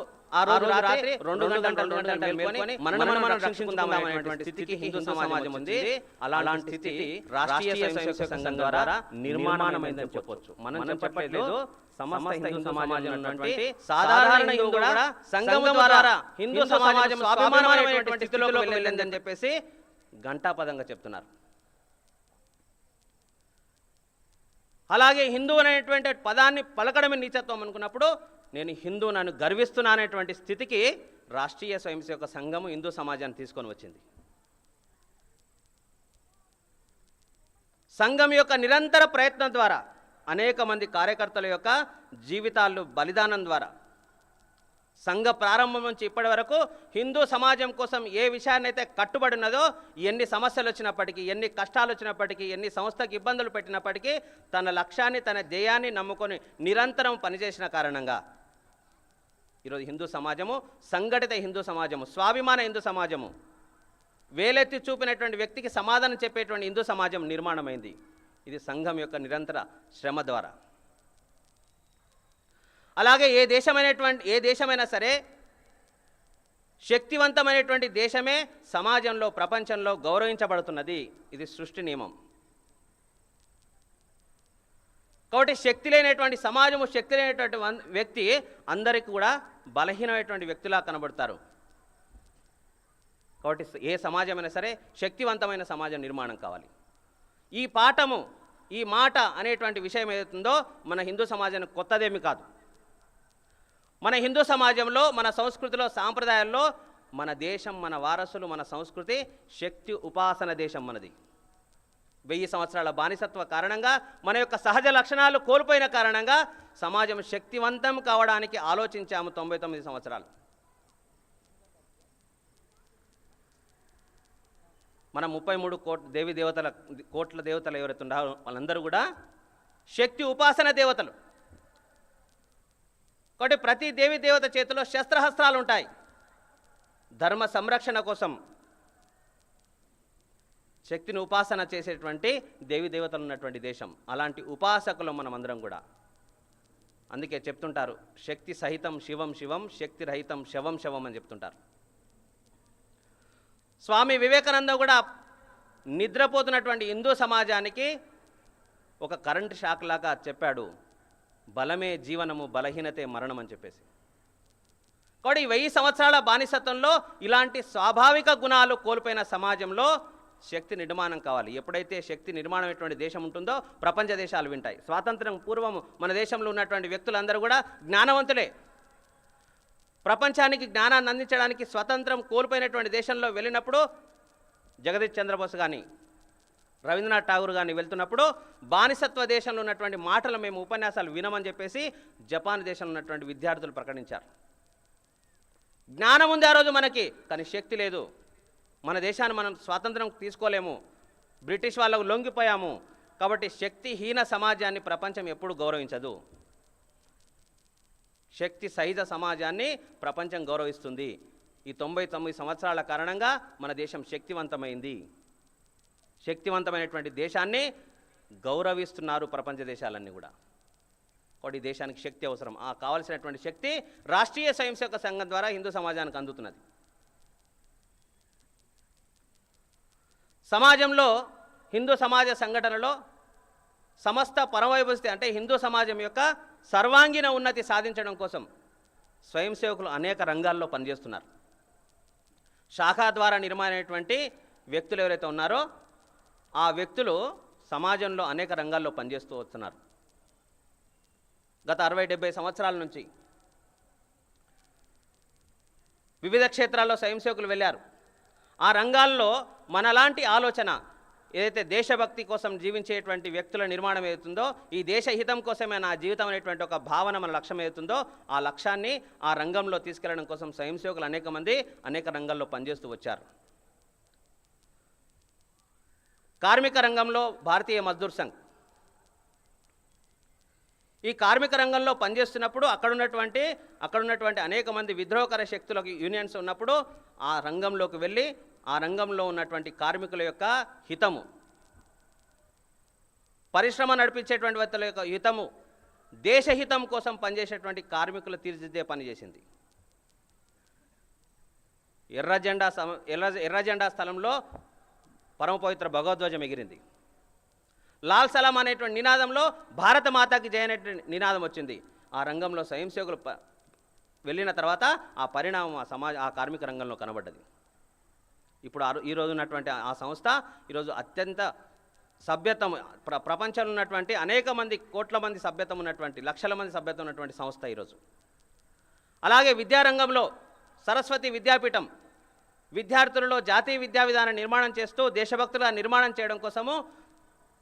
రాత్రి 2 గంటలు మేల్కొని మనం రక్షించుకుందాం అనేటువంటి స్థితికి హిందూ సమాజం ఉంది. అలాంటి స్థితి రాష్ట్రీయ స్వయంసేవక సంఘం ద్వారా నిర్మాణమైందని చెప్పొచ్చు. మనం చెప్పట్లేదు, సమస్త హిందూ సమాజం ఉన్నటువంటి సాధారణ హిందూ కూడా సంఘం ద్వారా హిందూ సమాజం స్వాభిమానమైనటువంటి స్థితిలోకి వెళ్ళిందని చెప్పేసి ఘంటాపదంగా చెప్తున్నారు. అలాగే హిందూ అనేటువంటి పదాన్ని పలకడమే నీచత్వం అనుకున్నప్పుడు నేను హిందూ నన్ను గర్విస్తున్నా అనేటువంటి స్థితికి రాష్ట్రీయ స్వయంసేవక సంఘం హిందూ సమాజాన్ని తీసుకొని వచ్చింది. సంఘం యొక్క నిరంతర ప్రయత్నం ద్వారా అనేక మంది కార్యకర్తల యొక్క జీవితాలు బలిదానం ద్వారా సంఘ ప్రారంభం నుంచి ఇప్పటి వరకు హిందూ సమాజం కోసం ఏ విషయాన్నైతే కట్టుబడి ఉన్నదో, ఎన్ని సమస్యలు వచ్చినప్పటికీ, ఎన్ని కష్టాలు వచ్చినప్పటికీ, ఎన్ని సంస్థకి ఇబ్బందులు పెట్టినప్పటికీ తన లక్ష్యాన్ని, తన ధ్యేయాన్ని నమ్ముకొని నిరంతరం పనిచేసిన కారణంగా ఈరోజు హిందూ సమాజము సంఘటిత హిందూ సమాజము, స్వాభిమాన హిందూ సమాజము, వేలెత్తి చూపినటువంటి వ్యక్తికి సమాధానం చెప్పేటువంటి హిందూ సమాజం నిర్మాణమైంది. ఇది సంఘం యొక్క నిరంతర శ్రమ ద్వారా. అలాగే ఏ దేశమైనా సరే శక్తివంతమైనటువంటి దేశమే సమాజంలో, ప్రపంచంలో గౌరవించబడుతున్నది. ఇది సృష్టి నియమం. కాబట్టి శక్తి లేనటువంటి సమాజము, శక్తి లేనటువంటి వ్యక్తి అందరికీ కూడా బలహీనమైనటువంటి వ్యక్తిలా కనబడతారు. కాబట్టి ఏ సమాజమైనా సరే శక్తివంతమైన సమాజం నిర్మాణం కావాలి. ఈ పాఠము, ఈ మాట అనేటువంటి విషయం ఏదైతుందో మన హిందూ సమాజానికి కొత్తదేమి కాదు. మన హిందూ సమాజంలో, మన సంస్కృతిలో, సాంప్రదాయాల్లో మన దేశం, మన వారసులు, మన సంస్కృతి శక్తి ఉపాసన దేశం మనది. 1000 సంవత్సరాల బానిసత్వ కారణంగా, మన యొక్క సహజ లక్షణాలు కోల్పోయిన కారణంగా సమాజం శక్తివంతం కావడానికి ఆలోచించాము 99 సంవత్సరాలు. మన 33 కోట్ల దేవతలు ఎవరైతే ఉన్నారో వాళ్ళందరూ కూడా శక్తి ఉపాసన దేవతలు. కాబట్టి ప్రతి దేవి దేవత చేతిలో శస్త్రహస్త్రాలు ఉంటాయి. ధర్మ సంరక్షణ కోసం శక్తిని ఉపాసన చేసేటువంటి దేవి దేవతలు ఉన్నటువంటి దేశం. అలాంటి ఉపాసకులు మనమందరం కూడా. అందుకే చెప్తుంటారు, శక్తి సహితం శివం శివం, శక్తి రహితం శవం శవం అని చెప్తుంటారు. స్వామి వివేకానంద కూడా నిద్రపోతున్నటువంటి హిందూ సమాజానికి ఒక కరెంట్ షాక్ లాగా చెప్పాడు, బలమే జీవనము, బలహీనతే మరణం అని చెప్పేసి. కాబట్టి 1000 సంవత్సరాల బానిసత్వంలో ఇలాంటి స్వాభావిక గుణాలు కోల్పోయిన సమాజంలో శక్తి నిర్మాణం కావాలి. ఎప్పుడైతే శక్తి నిర్మాణమైనటువంటి దేశం ఉంటుందో ప్రపంచ దేశాలు వింటాయి. స్వాతంత్రం పూర్వము మన దేశంలో ఉన్నటువంటి వ్యక్తులందరూ కూడా జ్ఞానవంతులే. ప్రపంచానికి జ్ఞానాన్ని అందించడానికి స్వతంత్రం కోల్పోయినటువంటి దేశంలో వెళ్ళినప్పుడు జగదీష్ చంద్రబోస్ కానీ, రవీంద్రనాథ్ ఠాగూర్ కానీ వెళ్తున్నప్పుడు బానిసత్వ దేశంలో ఉన్నటువంటి మాటలు మేము ఉపన్యాసాలు వినమని చెప్పేసి జపాన్ దేశంలో ఉన్నటువంటి విద్యార్థులు ప్రకటించారు. జ్ఞానం ఉంది ఆ రోజు మనకి, కానీ శక్తి లేదు. మన దేశాన్ని మనం స్వాతంత్రం తీసుకోలేము, బ్రిటిష్ వాళ్ళకు లొంగిపోయాము. కాబట్టి శక్తిహీన సమాజాన్ని ప్రపంచం ఎప్పుడు గౌరవించదు. శక్తి సహిత సమాజాన్ని ప్రపంచం గౌరవిస్తుంది. ఈ 99 సంవత్సరాల కారణంగా మన దేశం శక్తివంతమైంది. శక్తివంతమైనటువంటి దేశాన్ని గౌరవిస్తున్నారు ప్రపంచ దేశాలన్నీ కూడా. కాబట్టి దేశానికి శక్తి అవసరం. ఆ కావలసినటువంటి శక్తి రాష్ట్రీయ స్వయంసేవక సంఘం ద్వారా హిందూ సమాజానికి అందుతున్నది. సమాజంలో హిందూ సమాజ సంఘటనలో సమస్త పరమవైభూతి అంటే హిందూ సమాజం యొక్క సర్వాంగీణ ఉన్నతి సాధించడం కోసం స్వయం సేవకులు అనేక రంగాల్లో పనిచేస్తున్నారు. శాఖ ద్వారా నిర్మాణమైనటువంటి వ్యక్తులు ఎవరైతే ఉన్నారో ఆ వ్యక్తులు సమాజంలో అనేక రంగాల్లో పనిచేస్తూ వస్తున్నారు. గత 60-70 సంవత్సరాల నుంచి వివిధ క్షేత్రాల్లో స్వయం సేవకులు వెళ్ళారు. ఆ రంగాల్లో మనలాంటి ఆలోచన ఏదైతే దేశభక్తి కోసం జీవించేటువంటి వ్యక్తుల నిర్మాణం ఏదైతుందో, ఈ దేశ హితం కోసమే నా జీవితం అనేటువంటి ఒక భావన మన లక్ష్యం ఏదైతుందో ఆ లక్ష్యాన్ని ఆ రంగంలో తీసుకెళ్లడం కోసం స్వయం సేవకులు అనేక మంది అనేక రంగాల్లో పనిచేస్తూ వచ్చారు. కార్మిక రంగంలో భారతీయ మజ్దూర్ సంఘ్ ఈ కార్మిక రంగంలో పనిచేస్తున్నప్పుడు అక్కడ ఉన్నటువంటి అనేక మంది విద్రోహకర శక్తులకు యూనియన్స్ ఉన్నప్పుడు ఆ రంగంలోకి వెళ్ళి ఆ రంగంలో ఉన్నటువంటి కార్మికుల యొక్క హితము, పరిశ్రమ నడిపించేటువంటి వ్యక్తుల యొక్క హితము, దేశహితం కోసం పనిచేసేటువంటి కార్మికులు తీర్చిదిద్దే పనిచేసింది. ఎర్ర జెండా స్థలంలో పరమ పవిత్ర భగవద్ధ్వజం ఎగిరింది. లాల్ సలాం అనేటువంటి నినాదంలో భారత మాతాకి జయ అనేటువంటి నినాదం వచ్చింది. ఆ రంగంలో స్వయం సేవకులు వెళ్ళిన తర్వాత ఆ పరిణామం ఆ కార్మిక రంగంలో కనబడ్డది. ఇప్పుడు ఈరోజు ఉన్నటువంటి ఆ సంస్థ ఈరోజు అత్యంత సభ్యత్వం, ప్రపంచంలో ఉన్నటువంటి అనేక మంది, కోట్ల మంది సభ్యత్వం ఉన్నటువంటి, లక్షల మంది సభ్యత్వం ఉన్నటువంటి సంస్థ ఈరోజు. అలాగే విద్యారంగంలో సరస్వతి విద్యాపీఠం విద్యార్థులలో జాతీయ విద్యా విధానం నిర్మాణం చేస్తూ దేశభక్తులుగా నిర్మాణం చేయడం కోసము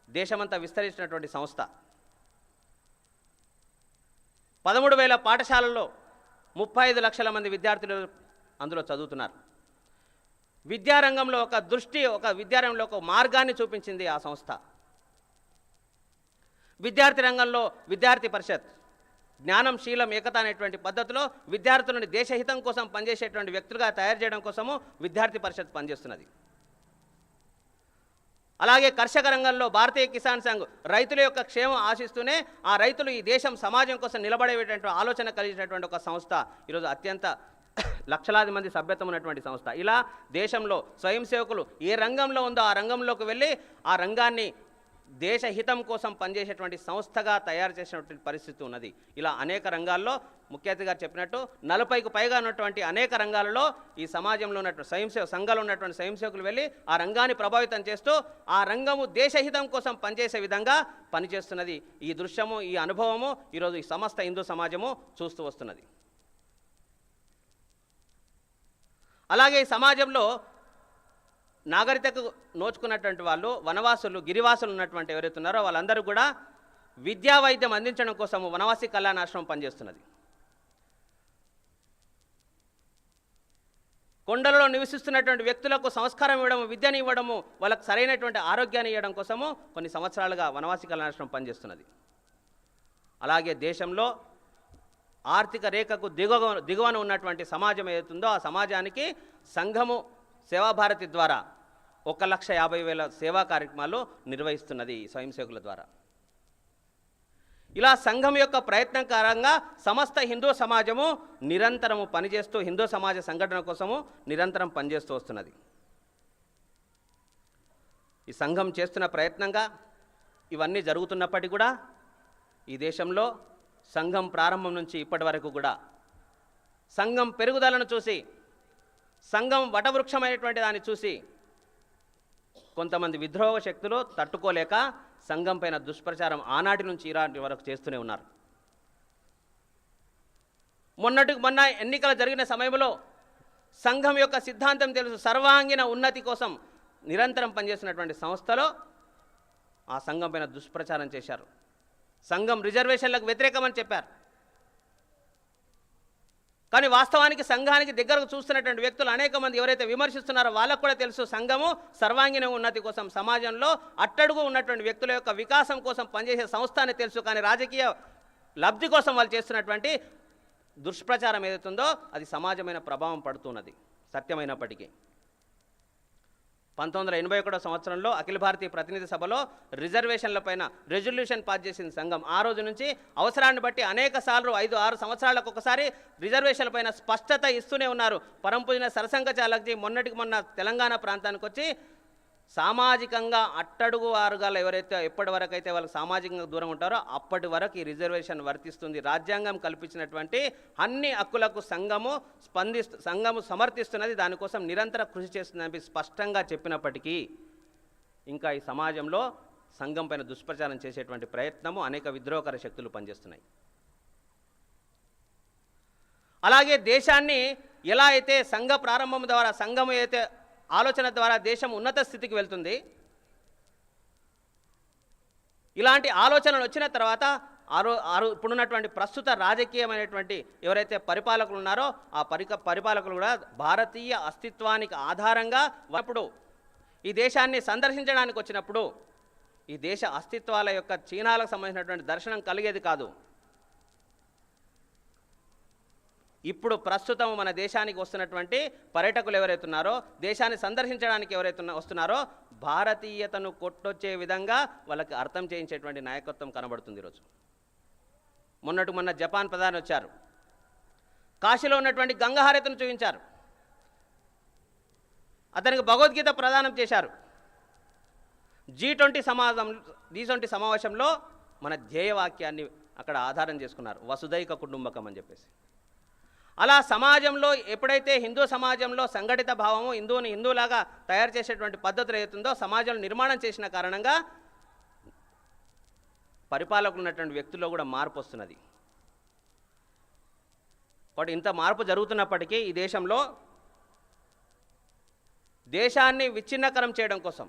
దేశమంతా విస్తరించినటువంటి సంస్థ. 13,000 పాఠశాలల్లో 35 లక్షల మంది విద్యార్థులు అందులో చదువుతున్నారు. విద్యారంగంలో విద్యారంగంలో ఒక మార్గాన్ని చూపించింది ఆ సంస్థ. విద్యార్థి రంగంలో విద్యార్థి పరిషత్, జ్ఞానం శీలం ఏకత అనేటువంటి పద్ధతిలో విద్యార్థులను దేశహితం కోసం పనిచేసేటువంటి వ్యక్తులుగా తయారు చేయడం కోసము విద్యార్థి పరిషత్ పనిచేస్తున్నది. అలాగే కర్షక రంగంలో భారతీయ కిసాన్ సంఘ్ రైతుల యొక్క క్షేమం ఆశిస్తూనే ఆ రైతులు ఈ దేశం సమాజం కోసం నిలబడేటువంటి ఆలోచన కలిగినటువంటి ఒక సంస్థ ఈరోజు అత్యంత లక్షలాది మంది సభ్యత్వం ఉన్నటువంటి సంస్థ. ఇలా దేశంలో స్వయం సేవకులు ఏ రంగంలో ఉందో ఆ రంగంలోకి వెళ్ళి ఆ రంగాన్ని దేశహితం కోసం పనిచేసేటువంటి సంస్థగా తయారు చేసినటువంటి పరిస్థితి ఉన్నది. ఇలా అనేక రంగాల్లో ముఖ్య అతిథి గారు చెప్పినట్టు 40కు పైగా ఉన్నటువంటి అనేక రంగాలలో ఈ సమాజంలో ఉన్నటువంటి సంఘాలు ఉన్నటువంటి స్వయం సేవకులు వెళ్ళి ఆ రంగాన్ని ప్రభావితం చేస్తూ ఆ రంగము దేశహితం కోసం పనిచేసే విధంగా పనిచేస్తున్నది. ఈ దృశ్యము, ఈ అనుభవము ఈరోజు ఈ సమస్త హిందూ సమాజము చూస్తూ వస్తున్నది. అలాగే ఈ సమాజంలో నాగరికతకు నోచుకున్నటువంటి వాళ్ళు, వనవాసులు, గిరివాసులు ఉన్నటువంటి ఎవరైతే ఉన్నారో వాళ్ళందరూ కూడా విద్యా వైద్యం అందించడం కోసం వనవాసి కళ్యాణాశ్రమం పనిచేస్తున్నది. కొండలలో నివసిస్తున్నటువంటి వ్యక్తులకు సంస్కారం ఇవ్వడము, విద్యను ఇవ్వడము, వాళ్ళకు సరైనటువంటి ఆరోగ్యాన్ని ఇవ్వడం కోసము కొన్ని సంవత్సరాలుగా వనవాసి కళ్యాణాశ్రమం పనిచేస్తున్నది. అలాగే దేశంలో ఆర్థిక రేఖకు దిగువన ఉన్నటువంటి సమాజం ఏదైతుందో ఆ సమాజానికి సంఘము సేవాభారతి ద్వారా 1,50,000 సేవా కార్యక్రమాలు నిర్వహిస్తున్నది స్వయం సేవకుల ద్వారా. ఇలా సంఘం యొక్క ప్రయత్నం కారణంగా సమస్త హిందూ సమాజము నిరంతరము పనిచేస్తూ హిందూ సమాజ సంఘటన కోసము నిరంతరం పనిచేస్తూ వస్తున్నది. ఈ సంఘం చేస్తున్న ప్రయత్నంగా ఇవన్నీ జరుగుతున్నప్పటికీ కూడా ఈ దేశంలో సంఘం ప్రారంభం నుంచి ఇప్పటి వరకు కూడా సంఘం పెరుగుదలను చూసి, సంఘం వటవృక్షమైనటువంటి దాన్ని చూసి కొంతమంది విద్రోహ శక్తులు తట్టుకోలేక సంఘం పైన దుష్ప్రచారం ఆనాటి నుంచి ఈనాటి వరకు చేస్తూనే ఉన్నారు. మొన్న ఎన్నికలు జరిగిన సమయంలో సంఘం యొక్క సిద్ధాంతం తెలుసు, సర్వాంగీణ ఉన్నతి కోసం నిరంతరం పనిచేస్తున్నటువంటి సంస్థలో ఆ సంఘం పైన దుష్ప్రచారం చేశారు. సంఘం రిజర్వేషన్లకు వ్యతిరేకమని చెప్పారు. కానీ వాస్తవానికి సంఘానికి దగ్గరకు చూస్తున్నటువంటి వ్యక్తులు అనేక మంది ఎవరైతే విమర్శిస్తున్నారో వాళ్ళకు కూడా తెలుసు సంఘము సర్వాంగీణ ఉన్నతి కోసం, సమాజంలో అట్టడుగు ఉన్నటువంటి వ్యక్తుల యొక్క వికాసం కోసం పనిచేసే సంస్థ అని తెలుసు. కానీ రాజకీయ లబ్ధి కోసం వాళ్ళు చేస్తున్నటువంటి దుష్ప్రచారం ఏదైతుందో అది సమాజమైన ప్రభావం పడుతున్నది సత్యమైనప్పటికీ. 1981 సంవత్సరంలో అఖిల భారతీయ ప్రతినిధి సభలో రిజర్వేషన్లపైన రెజల్యూషన్ పాస్ చేసిన సంఘం ఆ రోజు నుంచి అవసరాన్ని బట్టి అనేక సార్లు 5-6 సంవత్సరాలకు ఒకసారి రిజర్వేషన్లపైన స్పష్టత ఇస్తూనే ఉన్నారు. పరంపూజన సరసంఘచాలక్జీ మొన్నటికి మొన్న తెలంగాణ ప్రాంతానికి వచ్చి సామాజికంగా అట్టడుగు వారుగా ఎవరైతే ఎప్పటి వరకు అయితే వాళ్ళు సామాజికంగా దూరం ఉంటారో అప్పటి వరకు ఈ రిజర్వేషన్ వర్తిస్తుంది. రాజ్యాంగం కల్పించినటువంటి అన్ని హక్కులకు సంఘము సమర్థిస్తున్నది, దానికోసం నిరంతర కృషి చేస్తుందని స్పష్టంగా చెప్పినప్పటికీ ఇంకా ఈ సమాజంలో సంఘం పైన దుష్ప్రచారం చేసేటువంటి ప్రయత్నము అనేక విద్రోహకర శక్తులు పనిచేస్తున్నాయి. అలాగే దేశాన్ని ఎలా అయితే సంఘ ప్రారంభం ద్వారా, సంఘం అయితే ఆలోచన ద్వారా దేశం ఉన్నత స్థితికి వెళ్తుంది, ఇలాంటి ఆలోచనలు వచ్చిన తర్వాత ఇప్పుడున్నటువంటి ప్రస్తుత రాజకీయమైనటువంటి ఎవరైతే పరిపాలకులు ఉన్నారో ఆ పరిపాలకులు కూడా భారతీయ అస్తిత్వానికి ఆధారంగా ఉన్నప్పుడు, ఈ దేశాన్ని సందర్శించడానికి వచ్చినప్పుడు ఈ దేశ అస్తిత్వాల యొక్క చిహ్నాలకు సంబంధించినటువంటి దర్శనం కలిగేది కాదు. ఇప్పుడు ప్రస్తుతం మన దేశానికి వస్తున్నటువంటి పర్యాటకులు ఎవరైతే ఉన్నారో, దేశాన్ని సందర్శించడానికి ఎవరైతే వస్తున్నారో, భారతీయతను కొట్టొచ్చే విధంగా వాళ్ళకి అర్థం చేయించేటువంటి నాయకత్వం కనబడుతుంది ఈరోజు. మొన్న జపాన్ ప్రధాని వచ్చారు, కాశీలో ఉన్నటువంటి గంగాహారతిని చూపించారు, అతనికి భగవద్గీత ప్రదానం చేశారు. G20 సమావేశంలో మన ధ్యేయవాక్యాన్ని అక్కడ ఆధారం చేసుకున్నారు, వసుదైక కుటుంబకం అని చెప్పేసి. అలా సమాజంలో ఎప్పుడైతే హిందూ సమాజంలో సంఘటిత భావము హిందువులాగా తయారు చేసేటువంటి పద్ధతులు ఏతుందో సమాజంలో నిర్మాణం చేసిన కారణంగా పరిపాలకులు ఉన్నటువంటి వ్యక్తుల్లో కూడా మార్పు వస్తున్నది. కాబట్టి ఇంత మార్పు జరుగుతున్నప్పటికీ ఈ దేశంలో దేశాన్ని విచ్ఛిన్నకరం చేయడం కోసం,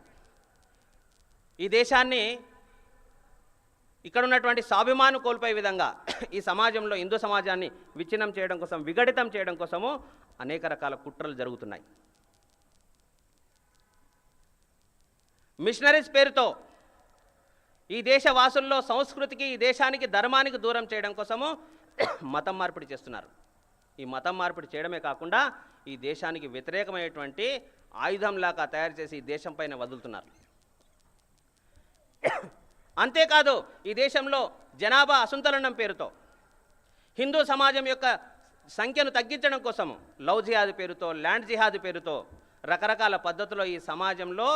ఈ దేశాన్ని ఇక్కడ ఉన్నటువంటి స్వాభిమానం కోల్పోయే విధంగా ఈ సమాజంలో హిందూ సమాజాన్ని విచ్ఛిన్నం చేయడం కోసం, విఘటితం చేయడం కోసము అనేక రకాల కుట్రలు జరుగుతున్నాయి. మిషనరీస్ పేరుతో ఈ దేశ వాసుల్లో సంస్కృతికి, ఈ దేశానికి, ధర్మానికి దూరం చేయడం కోసము మతం మార్పిడి చేస్తున్నారు. ఈ మతం మార్పిడి చేయడమే కాకుండా ఈ దేశానికి వ్యతిరేకమైనటువంటి ఆయుధంలాగా తయారు చేసి ఈ దేశం పైన వదులుతున్నారు. అంతేకాదు ఈ దేశంలో జనాభా అసంతులనం పేరుతో హిందూ సమాజం యొక్క సంఖ్యను తగ్గించడం కోసము లవ్ జిహాద్ పేరుతో, ల్యాండ్ జిహాద్ పేరుతో రకరకాల పద్ధతుల్లో ఈ సమాజంలో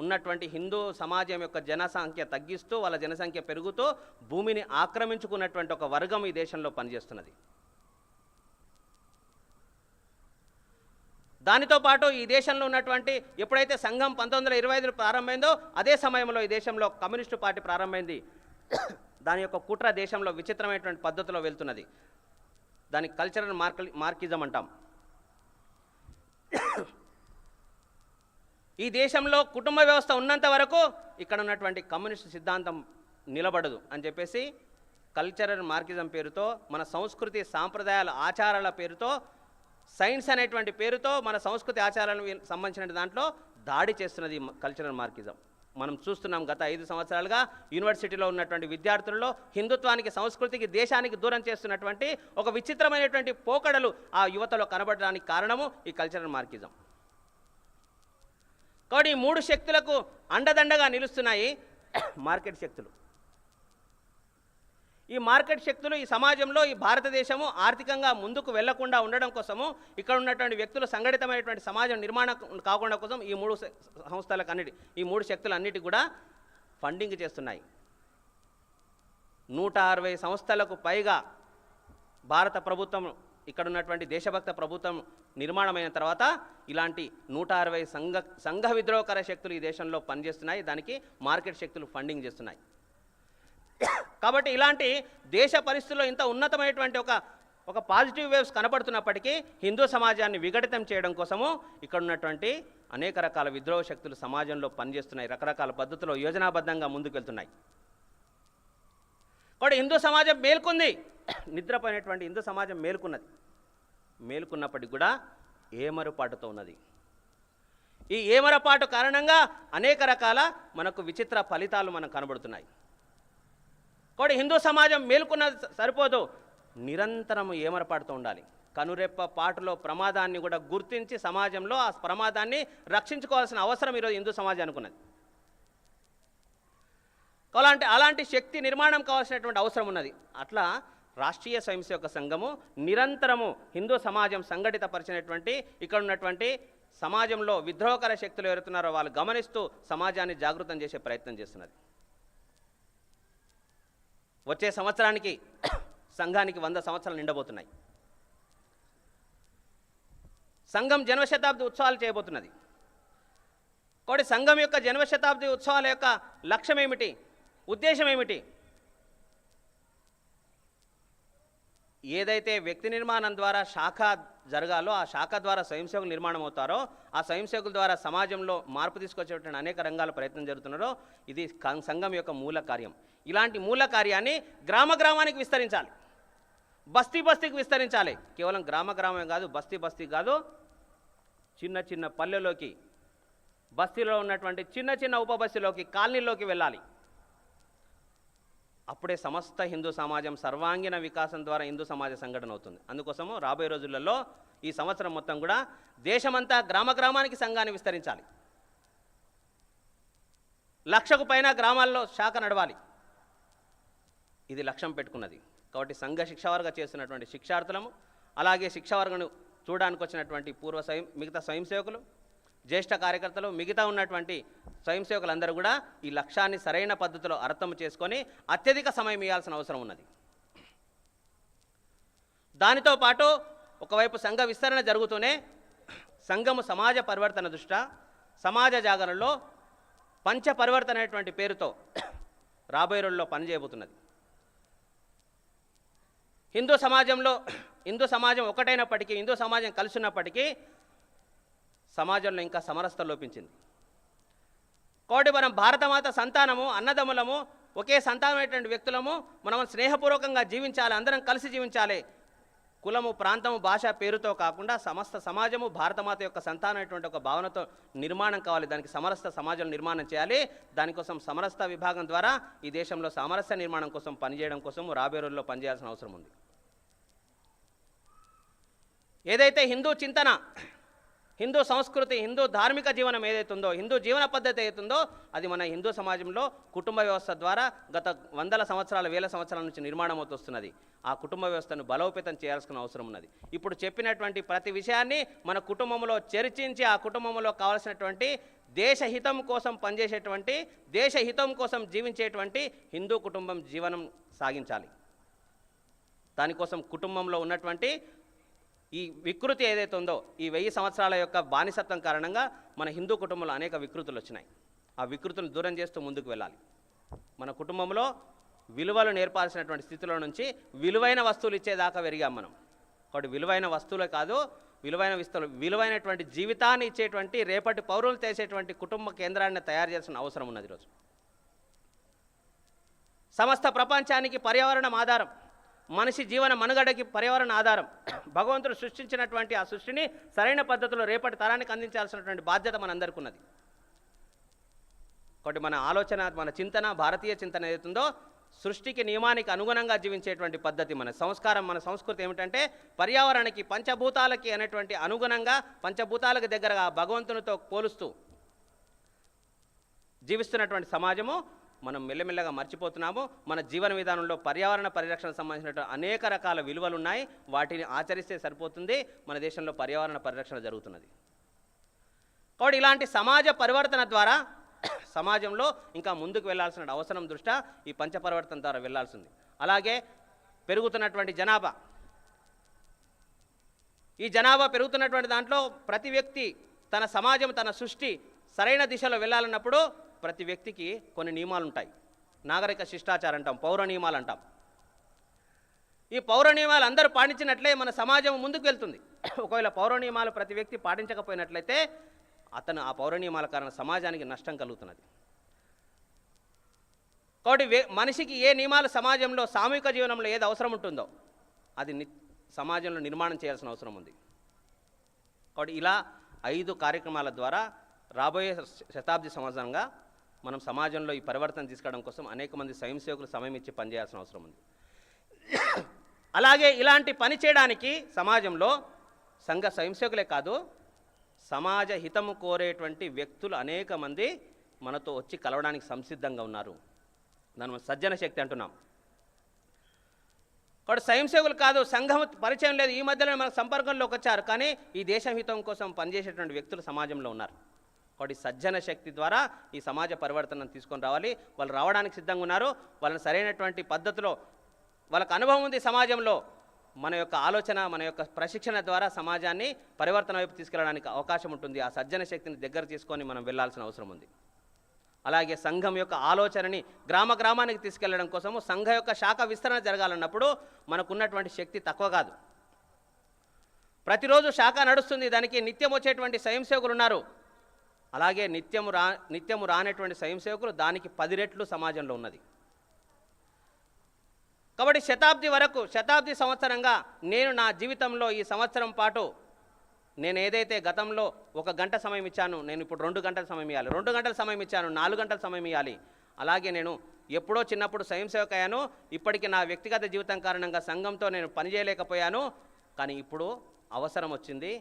ఉన్నటువంటి హిందూ సమాజం యొక్క జనసంఖ్య తగ్గిస్తూ, వాళ్ళ జనసంఖ్య పెరుగుతూ భూమిని ఆక్రమించుకున్నటువంటి ఒక వర్గం ఈ దేశంలో పనిచేస్తున్నది. దానితో పాటు ఈ దేశంలో ఉన్నటువంటి ఎప్పుడైతే సంఘం 1925 ప్రారంభమైందో అదే సమయంలో ఈ దేశంలో కమ్యూనిస్టు పార్టీ ప్రారంభమైంది. దాని యొక్క కుట్ర దేశంలో విచిత్రమైనటువంటి పద్ధతిలో వెళ్తున్నది. దానికి కల్చరల్ మార్కిజం అంటాం. ఈ దేశంలో కుటుంబ వ్యవస్థ ఉన్నంత వరకు ఇక్కడ ఉన్నటువంటి కమ్యూనిస్టు సిద్ధాంతం నిలబడదు అని చెప్పేసి కల్చరల్ మార్కిజం పేరుతో, మన సంస్కృతి సాంప్రదాయాల ఆచారాల పేరుతో, సైన్స్ అనేటువంటి పేరుతో మన సంస్కృతి ఆచారాలకు సంబంధించిన దాంట్లో దాడి చేస్తున్నది కల్చరల్ మార్కిజం. మనం చూస్తున్నాం గత 5 సంవత్సరాలుగా యూనివర్సిటీలో ఉన్నటువంటి విద్యార్థులలో హిందుత్వానికి, సంస్కృతికి, దేశానికి దూరం చేస్తున్నటువంటి ఒక విచిత్రమైనటువంటి పోకడలు ఆ యువతలో కనబడడానికి కారణము ఈ కల్చరల్ మార్కిజం. కాబట్టి ఈ 3 శక్తులకు అండదండగా నిలుస్తున్నాయి మార్కెట్ శక్తులు. ఈ మార్కెట్ శక్తులు ఈ సమాజంలో, ఈ భారతదేశము ఆర్థికంగా ముందుకు వెళ్లకుండా ఉండడం కోసము, ఇక్కడ ఉన్నటువంటి వ్యక్తులు సంఘటితమైనటువంటి సమాజం నిర్మాణం కాకుండా కోసం ఈ 3 సంస్థలకు ఈ 3 శక్తులన్నిటి కూడా ఫండింగ్ చేస్తున్నాయి. 160 సంస్థలకు పైగా భారత ప్రభుత్వం, ఇక్కడ ఉన్నటువంటి దేశభక్త ప్రభుత్వం నిర్మాణమైన తర్వాత ఇలాంటి 160 సంఘ విద్రోహకర శక్తులు ఈ దేశంలో పనిచేస్తున్నాయి. దానికి మార్కెట్ శక్తులు ఫండింగ్ చేస్తున్నాయి. కాబట్టి ఇలాంటి దేశ పరిస్థితుల్లో ఇంత ఉన్నతమైనటువంటి ఒక పాజిటివ్ వేవ్స్ కనబడుతున్నప్పటికీ హిందూ సమాజాన్ని విఘటితం చేయడం కోసము ఇక్కడ ఉన్నటువంటి అనేక రకాల విద్రోహ శక్తులు సమాజంలో పనిచేస్తున్నాయి. రకరకాల పద్ధతుల్లో యోజనాబద్ధంగా ముందుకు వెళ్తున్నాయి. కాబట్టి హిందూ సమాజం మేల్కొంది, నిద్రపోయినటువంటి హిందూ సమాజం మేల్కొన్నప్పటికీ కూడా ఏమరుపాటుతో ఉన్నది. ఈ ఏమరపాటు కారణంగా అనేక రకాల మనకు విచిత్ర ఫలితాలు మనకు కనబడుతున్నాయి. కాబట్టి హిందూ సమాజం మేల్కొన్న సరిపోదు, నిరంతరం ఏమరపాటుతో ఉండాలి. కనురెప్ప పాటులో ప్రమాదాన్ని కూడా గుర్తించి సమాజంలో ఆ ప్రమాదాన్ని రక్షించుకోవాల్సిన అవసరం ఈరోజు హిందూ సమాజానికి ఉన్నది. అలాంటి శక్తి నిర్మాణం కావాల్సినటువంటి అవసరం ఉన్నది. అట్లా రాష్ట్రీయ స్వయం సేవక సంఘము నిరంతరము హిందూ సమాజం సంఘటితపరిచినటువంటి, ఇక్కడ ఉన్నటువంటి సమాజంలో విద్రోహకర శక్తులు ఎవరుతున్నారో వాళ్ళు గమనిస్తూ సమాజాన్ని జాగృతం చేసే ప్రయత్నం చేస్తున్నది. వచ్చే సంవత్సరానికి సంఘానికి 100 సంవత్సరాలు నిండబోతున్నాయి. సంఘం జన్మశతాబ్ది ఉత్సవాలు చేయబోతున్నది. కాబట్టి సంఘం యొక్క జన్మశతాబ్ది ఉత్సవాల యొక్క లక్ష్యం ఏమిటి, ఉద్దేశం ఏమిటి? ఏదైతే వ్యక్తి నిర్మాణం ద్వారా శాఖ జరగాలో ఆ శాఖ ద్వారా స్వయం సేవకులు నిర్మాణం అవుతారో, ఆ స్వయం సేవకుల ద్వారా సమాజంలో మార్పు తీసుకొచ్చేటువంటి అనేక రంగాల ప్రయత్నం జరుగుతున్నారో ఇది సంఘం యొక్క మూల కార్యం. ఇలాంటి మూల కార్యాన్ని గ్రామానికి విస్తరించాలి, బస్తీకి విస్తరించాలి. కేవలం గ్రామమే కాదు, బస్తీ కాదు, చిన్న పల్లెలోకి, బస్తీలో ఉన్నటువంటి చిన్న ఉపబస్తీలోకి, కాలనీలోకి వెళ్ళాలి. అప్పుడే సమస్త హిందూ సమాజం సర్వాంగీణ వికాసం ద్వారా హిందూ సమాజ సంఘటన అవుతుంది. అందుకోసము రాబోయే రోజులలో ఈ సంవత్సరం మొత్తం కూడా దేశమంతా గ్రామ గ్రామానికి సంఘాన్ని విస్తరించాలి. 1,00,000కు పైన గ్రామాల్లో శాఖ నడవాలి. ఇది లక్ష్యం పెట్టుకున్నది. కాబట్టి సంఘ శిక్షావర్గ చేస్తున్నటువంటి శిక్షార్థులము, అలాగే శిక్షావర్గను చూడడానికి వచ్చినటువంటి మిగతా స్వయం సేవకులు, జ్యేష్ఠ కార్యకర్తలు, మిగతా ఉన్నటువంటి స్వయం సేవకులందరూ కూడా ఈ లక్ష్యాన్ని సరైన పద్ధతిలో అర్థం చేసుకొని అత్యధిక సమయం ఇవ్వాల్సిన అవసరం ఉన్నది. దానితో పాటు ఒకవైపు సంఘ విస్తరణ జరుగుతూనే సంఘము సమాజ పరివర్తన దృష్ట్యా సమాజ జాగరణలో పంచ పరివర్తన అనేటువంటి పేరుతో రాబోయే రోజుల్లో పనిచేయబోతున్నది. హిందూ సమాజం ఒకటైనప్పటికీ, హిందూ సమాజం కలిసి ఉన్నప్పటికీ సమాజంలో ఇంకా సమరసత లోపించింది. కాబట్టి మనం భారతమాత సంతానము, అన్నదమ్ములము, ఒకే సంతానమైనటువంటి వ్యక్తులము, మనం స్నేహపూర్వకంగా జీవించాలి, అందరం కలిసి జీవించాలి. కులము, ప్రాంతము, భాష పేరుతో కాకుండా సమస్త సమాజము భారతమాత యొక్క సంతానమైనటువంటి ఒక భావనతో నిర్మాణం కావాలి. దానికి సమరసత సమాజం నిర్మాణం చేయాలి. దానికోసం సమరసత విభాగం ద్వారా ఈ దేశంలో సామరస్య నిర్మాణం కోసం పనిచేయడం కోసం రాబోయే రోజుల్లో పనిచేయాల్సిన అవసరం ఉంది. ఏదైతే హిందూ చింతన, హిందూ సంస్కృతి, హిందూ ధార్మిక జీవనం ఏదైతుందో, హిందూ జీవన పద్ధతి ఏదైతుందో అది మన హిందూ సమాజంలో కుటుంబ వ్యవస్థ ద్వారా గత వందల సంవత్సరాల, వేల సంవత్సరాల నుంచి నిర్మాణం అవుతొస్తున్నది. ఆ కుటుంబ వ్యవస్థను బలోపేతం చేయాల్సిన అవసరం ఉన్నది. ఇప్పుడు చెప్పినటువంటి ప్రతి విషయాన్ని మన కుటుంబంలో చర్చించి ఆ కుటుంబంలో కావాల్సినటువంటి దేశహితం కోసం పనిచేసేటువంటి, దేశహితం కోసం జీవించేటువంటి హిందూ కుటుంబం జీవనం సాగించాలి. దానికోసం కుటుంబంలో ఉన్నటువంటి ఈ వికృతి ఏదైతే ఉందో, ఈ 1000 సంవత్సరాల యొక్క బానిసత్వం కారణంగా మన హిందూ కుటుంబంలో అనేక వికృతులు వచ్చినాయి. ఆ వికృతులను దూరం చేస్తూ ముందుకు వెళ్ళాలి. మన కుటుంబంలో విలువలు నేర్పాల్సినటువంటి స్థితిలో నుంచి విలువైన వస్తువులు ఇచ్చేదాకా పెరిగాం మనం. కాబట్టి విలువైన వస్తువులే కాదు, విలువైనటువంటి జీవితాన్ని ఇచ్చేటువంటి, రేపటి పౌరులు చేసేటువంటి కుటుంబ కేంద్రాన్ని తయారు చేయాల్సిన అవసరం ఉన్నది. ఈరోజు సమస్త ప్రపంచానికి పర్యావరణం ఆధారం, మనిషి జీవన మనుగడకి పర్యావరణ ఆధారం. భగవంతుడు సృష్టించినటువంటి ఆ సృష్టిని సరైన పద్ధతిలో రేపటి తరానికి అందించాల్సినటువంటి బాధ్యత మనందరికీ ఉన్నది. కాబట్టి మన ఆలోచన, మన చింతన, భారతీయ చింతన ఏదైతుందో సృష్టికి, నియమానికి అనుగుణంగా జీవించేటువంటి పద్ధతి. మన సంస్కారం, మన సంస్కృతి ఏమిటంటే పర్యావరణకి, పంచభూతాలకి అనేటువంటి అనుగుణంగా, పంచభూతాలకు దగ్గరగా భగవంతునితో పోలుస్తూ జీవిస్తున్నటువంటి సమాజము మనం మెల్లమెల్లగా మర్చిపోతున్నాము. మన జీవన విధానంలో పర్యావరణ పరిరక్షణకు సంబంధించిన అనేక రకాల విలువలు ఉన్నాయి. వాటిని ఆచరిస్తే సరిపోతుంది. మన దేశంలో పర్యావరణ పరిరక్షణ జరుగుతున్నది. కాబట్టి ఇలాంటి సమాజ పరివర్తన ద్వారా సమాజంలో ఇంకా ముందుకు వెళ్లాల్సిన అవసరం దృష్ట్యా ఈ పంచపరివర్తన ద్వారా వెళ్లాల్సింది. అలాగే పెరుగుతున్నటువంటి జనాభా, ఈ జనాభా పెరుగుతున్నటువంటి దాంట్లో ప్రతి వ్యక్తి తన సమాజం, తన సృష్టి సరైన దిశలో వెళ్ళాలన్నప్పుడు ప్రతి వ్యక్తికి కొన్ని నియమాలు ఉంటాయి. నాగరిక శిష్టాచారం అంటాం, పౌర నియమాలు అంటాం. ఈ పౌర నియమాలు అందరూ పాటించినట్లే మన సమాజం ముందుకు వెళ్తుంది. ఒకవేళ పౌర నియమాలు ప్రతి వ్యక్తి పాటించకపోయినట్లయితే అతను ఆ పౌర నియమాల కారణంగా సమాజానికి నష్టం కలుగుతున్నది. కాబట్టి మనిషికి ఏ నియమాలు సమాజంలో, సామూహిక జీవనంలో ఏది అవసరం ఉంటుందో అది సమాజంలో నిర్మాణం చేయాల్సిన అవసరం ఉంది. కాబట్టి ఇలా 5 కార్యక్రమాల ద్వారా రాబోయే శతాబ్ది సంవత్సరంగా మనం సమాజంలో ఈ పరివర్తన తీసుకురావడం కోసం అనేక మంది స్వయం సేవకులు సమయం ఇచ్చి పనిచేయాల్సిన అవసరం ఉంది. అలాగే ఇలాంటి పని చేయడానికి సమాజంలో సంఘ స్వయం సేవకులే కాదు, సమాజ హితము కోరేటువంటి వ్యక్తులు అనేక మంది మనతో వచ్చి కలవడానికి సంసిద్ధంగా ఉన్నారు. దాన్ని మనం సజ్జన శక్తి అంటున్నాం. కాబట్టి స్వయం సేవకులు కాదు, సంఘం పరిచయం లేదు, ఈ మధ్యలో మనకు సంపర్కంలోకి వచ్చారు, కానీ ఈ దేశం హితం కోసం పనిచేసేటువంటి వ్యక్తులు సమాజంలో ఉన్నారు. కాబట్టి సజ్జన శక్తి ద్వారా ఈ సమాజ పరివర్తనను తీసుకొని రావాలి. వాళ్ళు రావడానికి సిద్ధంగా ఉన్నారు. వాళ్ళని సరైనటువంటి పద్ధతిలో, వాళ్ళకు అనుభవం ఉంది సమాజంలో, మన యొక్క ఆలోచన, మన యొక్క ప్రశిక్షణ ద్వారా సమాజాన్ని పరివర్తన వైపు తీసుకెళ్ళడానికి అవకాశం ఉంటుంది. ఆ సజ్జన శక్తిని దగ్గర తీసుకొని మనం వెళ్ళాల్సిన అవసరం ఉంది. అలాగే సంఘం యొక్క ఆలోచనని గ్రామ గ్రామానికి తీసుకెళ్లడం కోసము సంఘ యొక్క శాఖ విస్తరణ జరగాలన్నప్పుడు మనకున్నటువంటి శక్తి తక్కువ కాదు. ప్రతిరోజు శాఖ నడుస్తుంది, దానికి నిత్యం వచ్చేటువంటి స్వయం సేవకులు ఉన్నారు. అలాగే నిత్యము రానటువంటి స్వయం సేవకులు దానికి 10 రెట్లు సమాజంలో ఉన్నది. కాబట్టి శతాబ్ది సంవత్సరంగా నేను నా జీవితంలో ఈ సంవత్సరం పాటు నేను ఏదైతే గతంలో 1 గంట సమయం ఇచ్చాను, నేను ఇప్పుడు 2 గంటల సమయం ఇవ్వాలి, 2 గంటల సమయం ఇచ్చాను, 4 గంటల సమయం ఇవ్వాలి. అలాగే నేను ఎప్పుడో చిన్నప్పుడు స్వయం సేవక అయ్యాను, ఇప్పటికి నా వ్యక్తిగత జీవితం కారణంగా సంఘంతో నేను పనిచేయలేకపోయాను. కానీ ఇప్పుడు అవసరం వచ్చింది,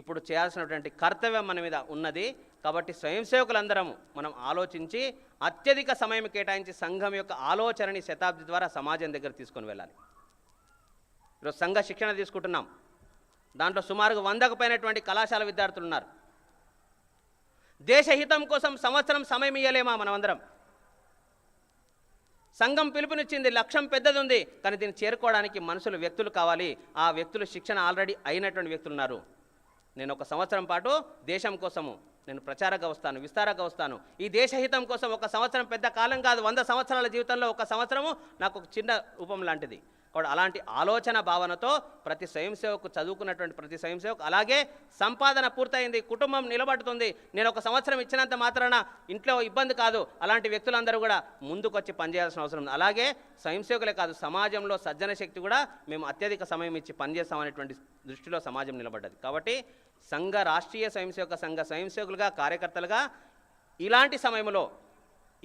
ఇప్పుడు చేయాల్సినటువంటి కర్తవ్యం మన మీద ఉన్నది. కాబట్టి స్వయం సేవకులందరము మనం ఆలోచించి అత్యధిక సమయం కేటాయించి సంఘం యొక్క ఆలోచనని శతాబ్ది ద్వారా సమాజం దగ్గర తీసుకొని వెళ్ళాలి. ఈరోజు సంఘ శిక్షణ తీసుకుంటున్నాం, దాంట్లో సుమారుగా 100కు పైనటువంటి కళాశాల విద్యార్థులు ఉన్నారు. దేశహితం కోసం సంవత్సరం సమయం ఇవ్వలేమా మనమందరం? సంఘం పిలుపునిచ్చింది, లక్ష్యం పెద్దది ఉంది, కానీ దీన్ని చేరుకోవడానికి మనుషులు వ్యక్తులు కావాలి. ఆ వ్యక్తులు శిక్షణ ఆల్రెడీ అయినటువంటి వ్యక్తులు ఉన్నారు. నేను 1 సంవత్సరం పాటు దేశం కోసము నేను ప్రచారంగా వస్తాను, విస్తారంగా వస్తాను. ఈ దేశహితం కోసం 1 సంవత్సరం పెద్ద కాలం కాదు, 100 సంవత్సరాల జీవితంలో 1 సంవత్సరము నాకు ఒక చిన్న రూపం లాంటిది. కాబట్టి అలాంటి ఆలోచన భావనతో ప్రతి స్వయం సేవకు, చదువుకున్నటువంటి ప్రతి స్వయం సేవకు, అలాగే సంపాదన పూర్తయింది, కుటుంబం నిలబడుతుంది, నేను 1 సంవత్సరం ఇచ్చినంత మాత్రాన ఇంట్లో ఇబ్బంది కాదు, అలాంటి వ్యక్తులందరూ కూడా ముందుకొచ్చి పనిచేయాల్సిన అవసరం ఉంది. అలాగే స్వయం సేవకులే కాదు, సమాజంలో సజ్జన శక్తి కూడా మేము అత్యధిక సమయం ఇచ్చి పనిచేస్తామనేటువంటి దృష్టిలో సమాజం నిలబడ్డది. కాబట్టి సంఘ రాష్ట్రీయ స్వయం సేవక సంఘ స్వయం సేవకులుగా, కార్యకర్తలుగా ఇలాంటి సమయంలో,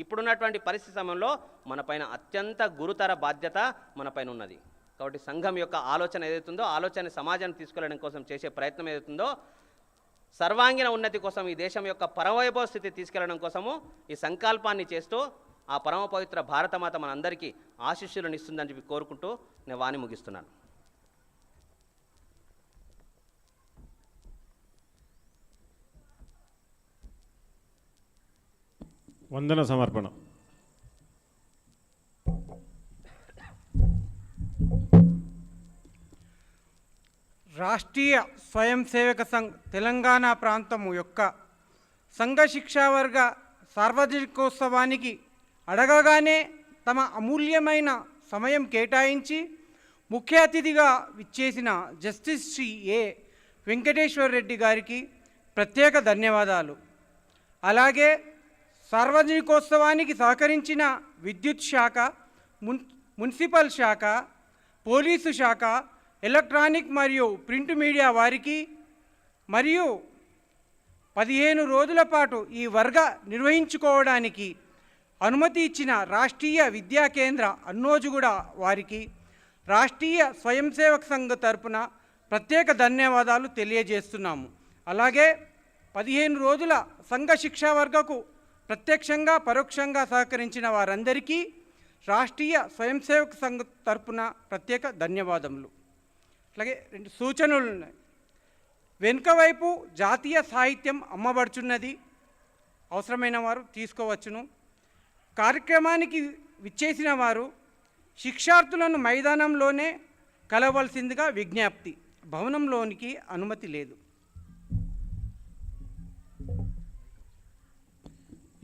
ఇప్పుడున్నటువంటి పరిస్థితి సమయంలో మన పైన అత్యంత గురుతర బాధ్యత మన పైన ఉన్నది. కాబట్టి సంఘం యొక్క ఆలోచన ఏదైతుందో, ఆలోచన సమాజాన్ని తీసుకెళ్లడం కోసం చేసే ప్రయత్నం ఏదైతుందో, సర్వాంగీణ ఉన్నతి కోసం, ఈ దేశం యొక్క పరమవైభవ స్థితి తీసుకెళ్లడం కోసము ఈ సంకల్పాన్ని చేస్తూ ఆ పరమ పవిత్ర భారతమాత మనందరికీ ఆశీస్సులను ఇస్తుందని చెప్పి కోరుకుంటూ నేను వాణి ముగిస్తున్నాను. వందన సమర్పణ. రాష్ట్రీయ స్వయం సేవక సంఘ్ తెలంగాణ ప్రాంతము యొక్క సంఘ శిక్షావర్గ సార్వజనికోత్సవానికి అడగగానే తమ అమూల్యమైన సమయం కేటాయించి ముఖ్య అతిథిగా విచ్చేసిన జస్టిస్ శ్రీ ఏ వెంకటేశ్వర రెడ్డి గారికి ప్రత్యేక ధన్యవాదాలు. అలాగే సార్వజనికోత్సవానికి సహకరించిన విద్యుత్ శాఖ, మున్సిపల్ శాఖ, పోలీసు శాఖ, ఎలక్ట్రానిక్ మరియు ప్రింట్ మీడియా వారికి, మరియు 15 రోజుల పాటు ఈ వర్గ నిర్వహించుకోవడానికి అనుమతి ఇచ్చిన రాష్ట్రీయ విద్యా కేంద్ర అన్నోజుగూడ వారికి రాష్ట్రీయ స్వయం సేవక్ సంఘ్ తరపున ప్రత్యేక ధన్యవాదాలు తెలియజేస్తున్నాము. అలాగే 15 రోజుల సంఘ శిక్షా వర్గకు ప్రత్యక్షంగా పరోక్షంగా సహకరించిన వారందరికీ రాష్ట్రీయ స్వయం సేవక్ సంఘ్ తరపున ప్రత్యేక ధన్యవాదములు. అలాగే 2 సూచనలు ఉన్నాయి. వెనుక వైపు జాతీయ సాహిత్యం అమ్మబడుచున్నది, అవసరమైన వారు తీసుకోవచ్చును. కార్యక్రమానికి విచ్చేసిన వారు శిక్షార్థులను మైదానంలోనే కలవలసిందిగా విజ్ఞప్తి. భవనంలోనికి అనుమతి లేదు.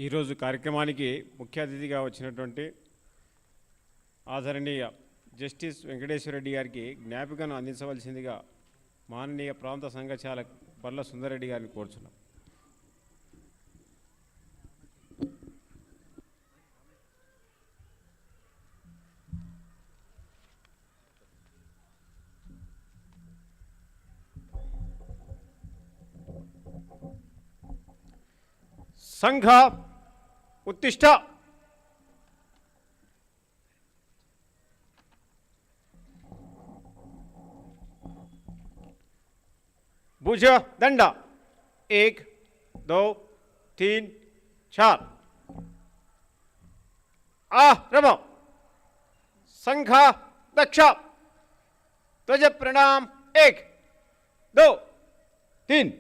ఈరోజు కార్యక్రమానికి ముఖ్య అతిథిగా వచ్చినటువంటి ఆదరణీయ జస్టిస్ వెంకటేశ్వర రెడ్డి గారికి జ్ఞాపికను అందించవలసిందిగా మాననీయ ప్రాంత సంఘచాలక్ బర్ల సుందరెడ్డి గారిని కోరుచున్నాం. సంఘ ఉత్తిష్ట. भुज दंडा 1 2 3 4 रम संघा दक्ष ध्वज प्रणाम 1 2 3.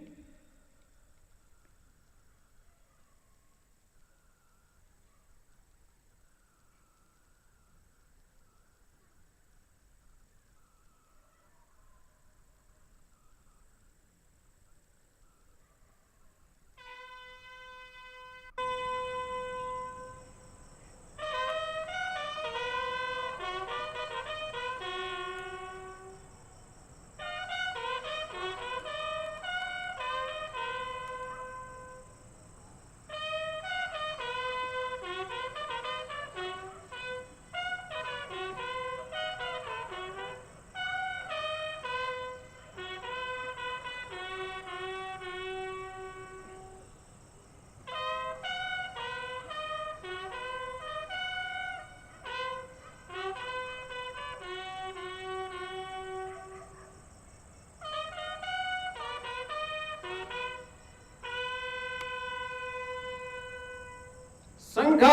సంఘ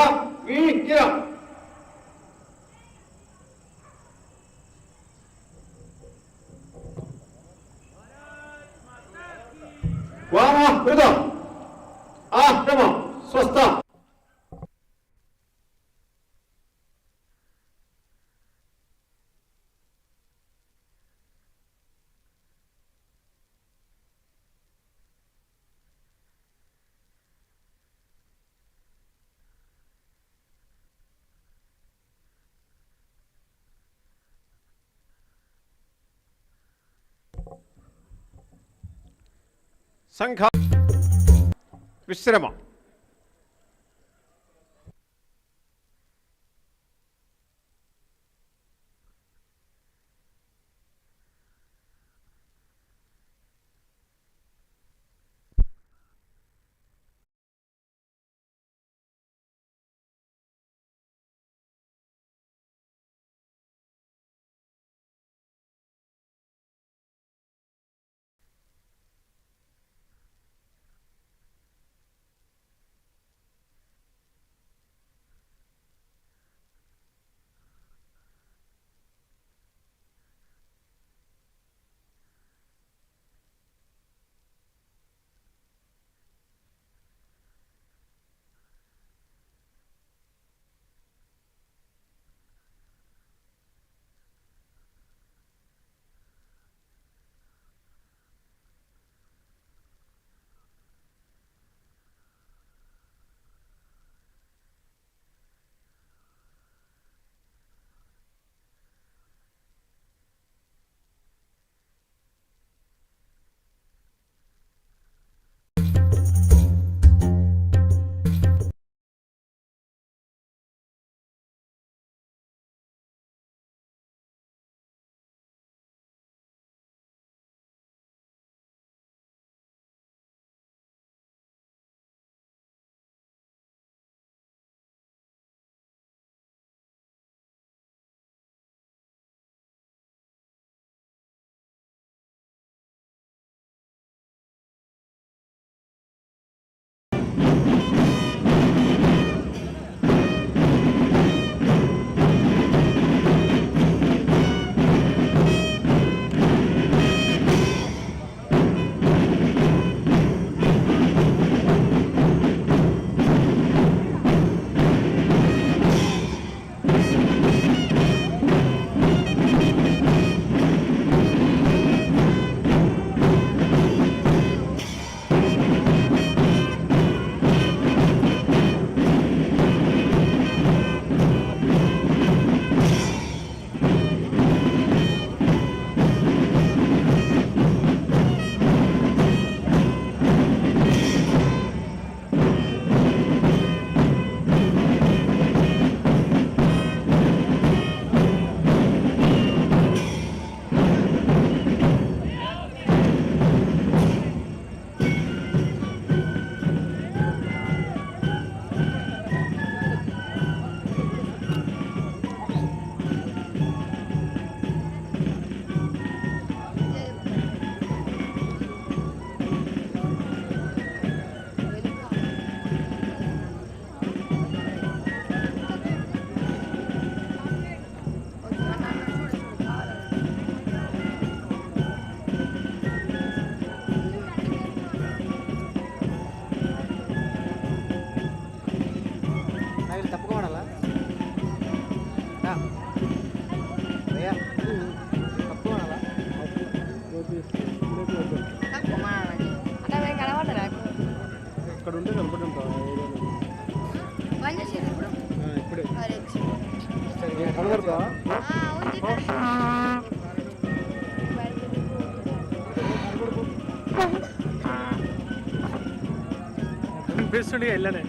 వీర వామహృద ఆశ్రమ స్వస్థ. సంఘ విశ్రమ. కనిపిస్తుండే వెళ్ళనే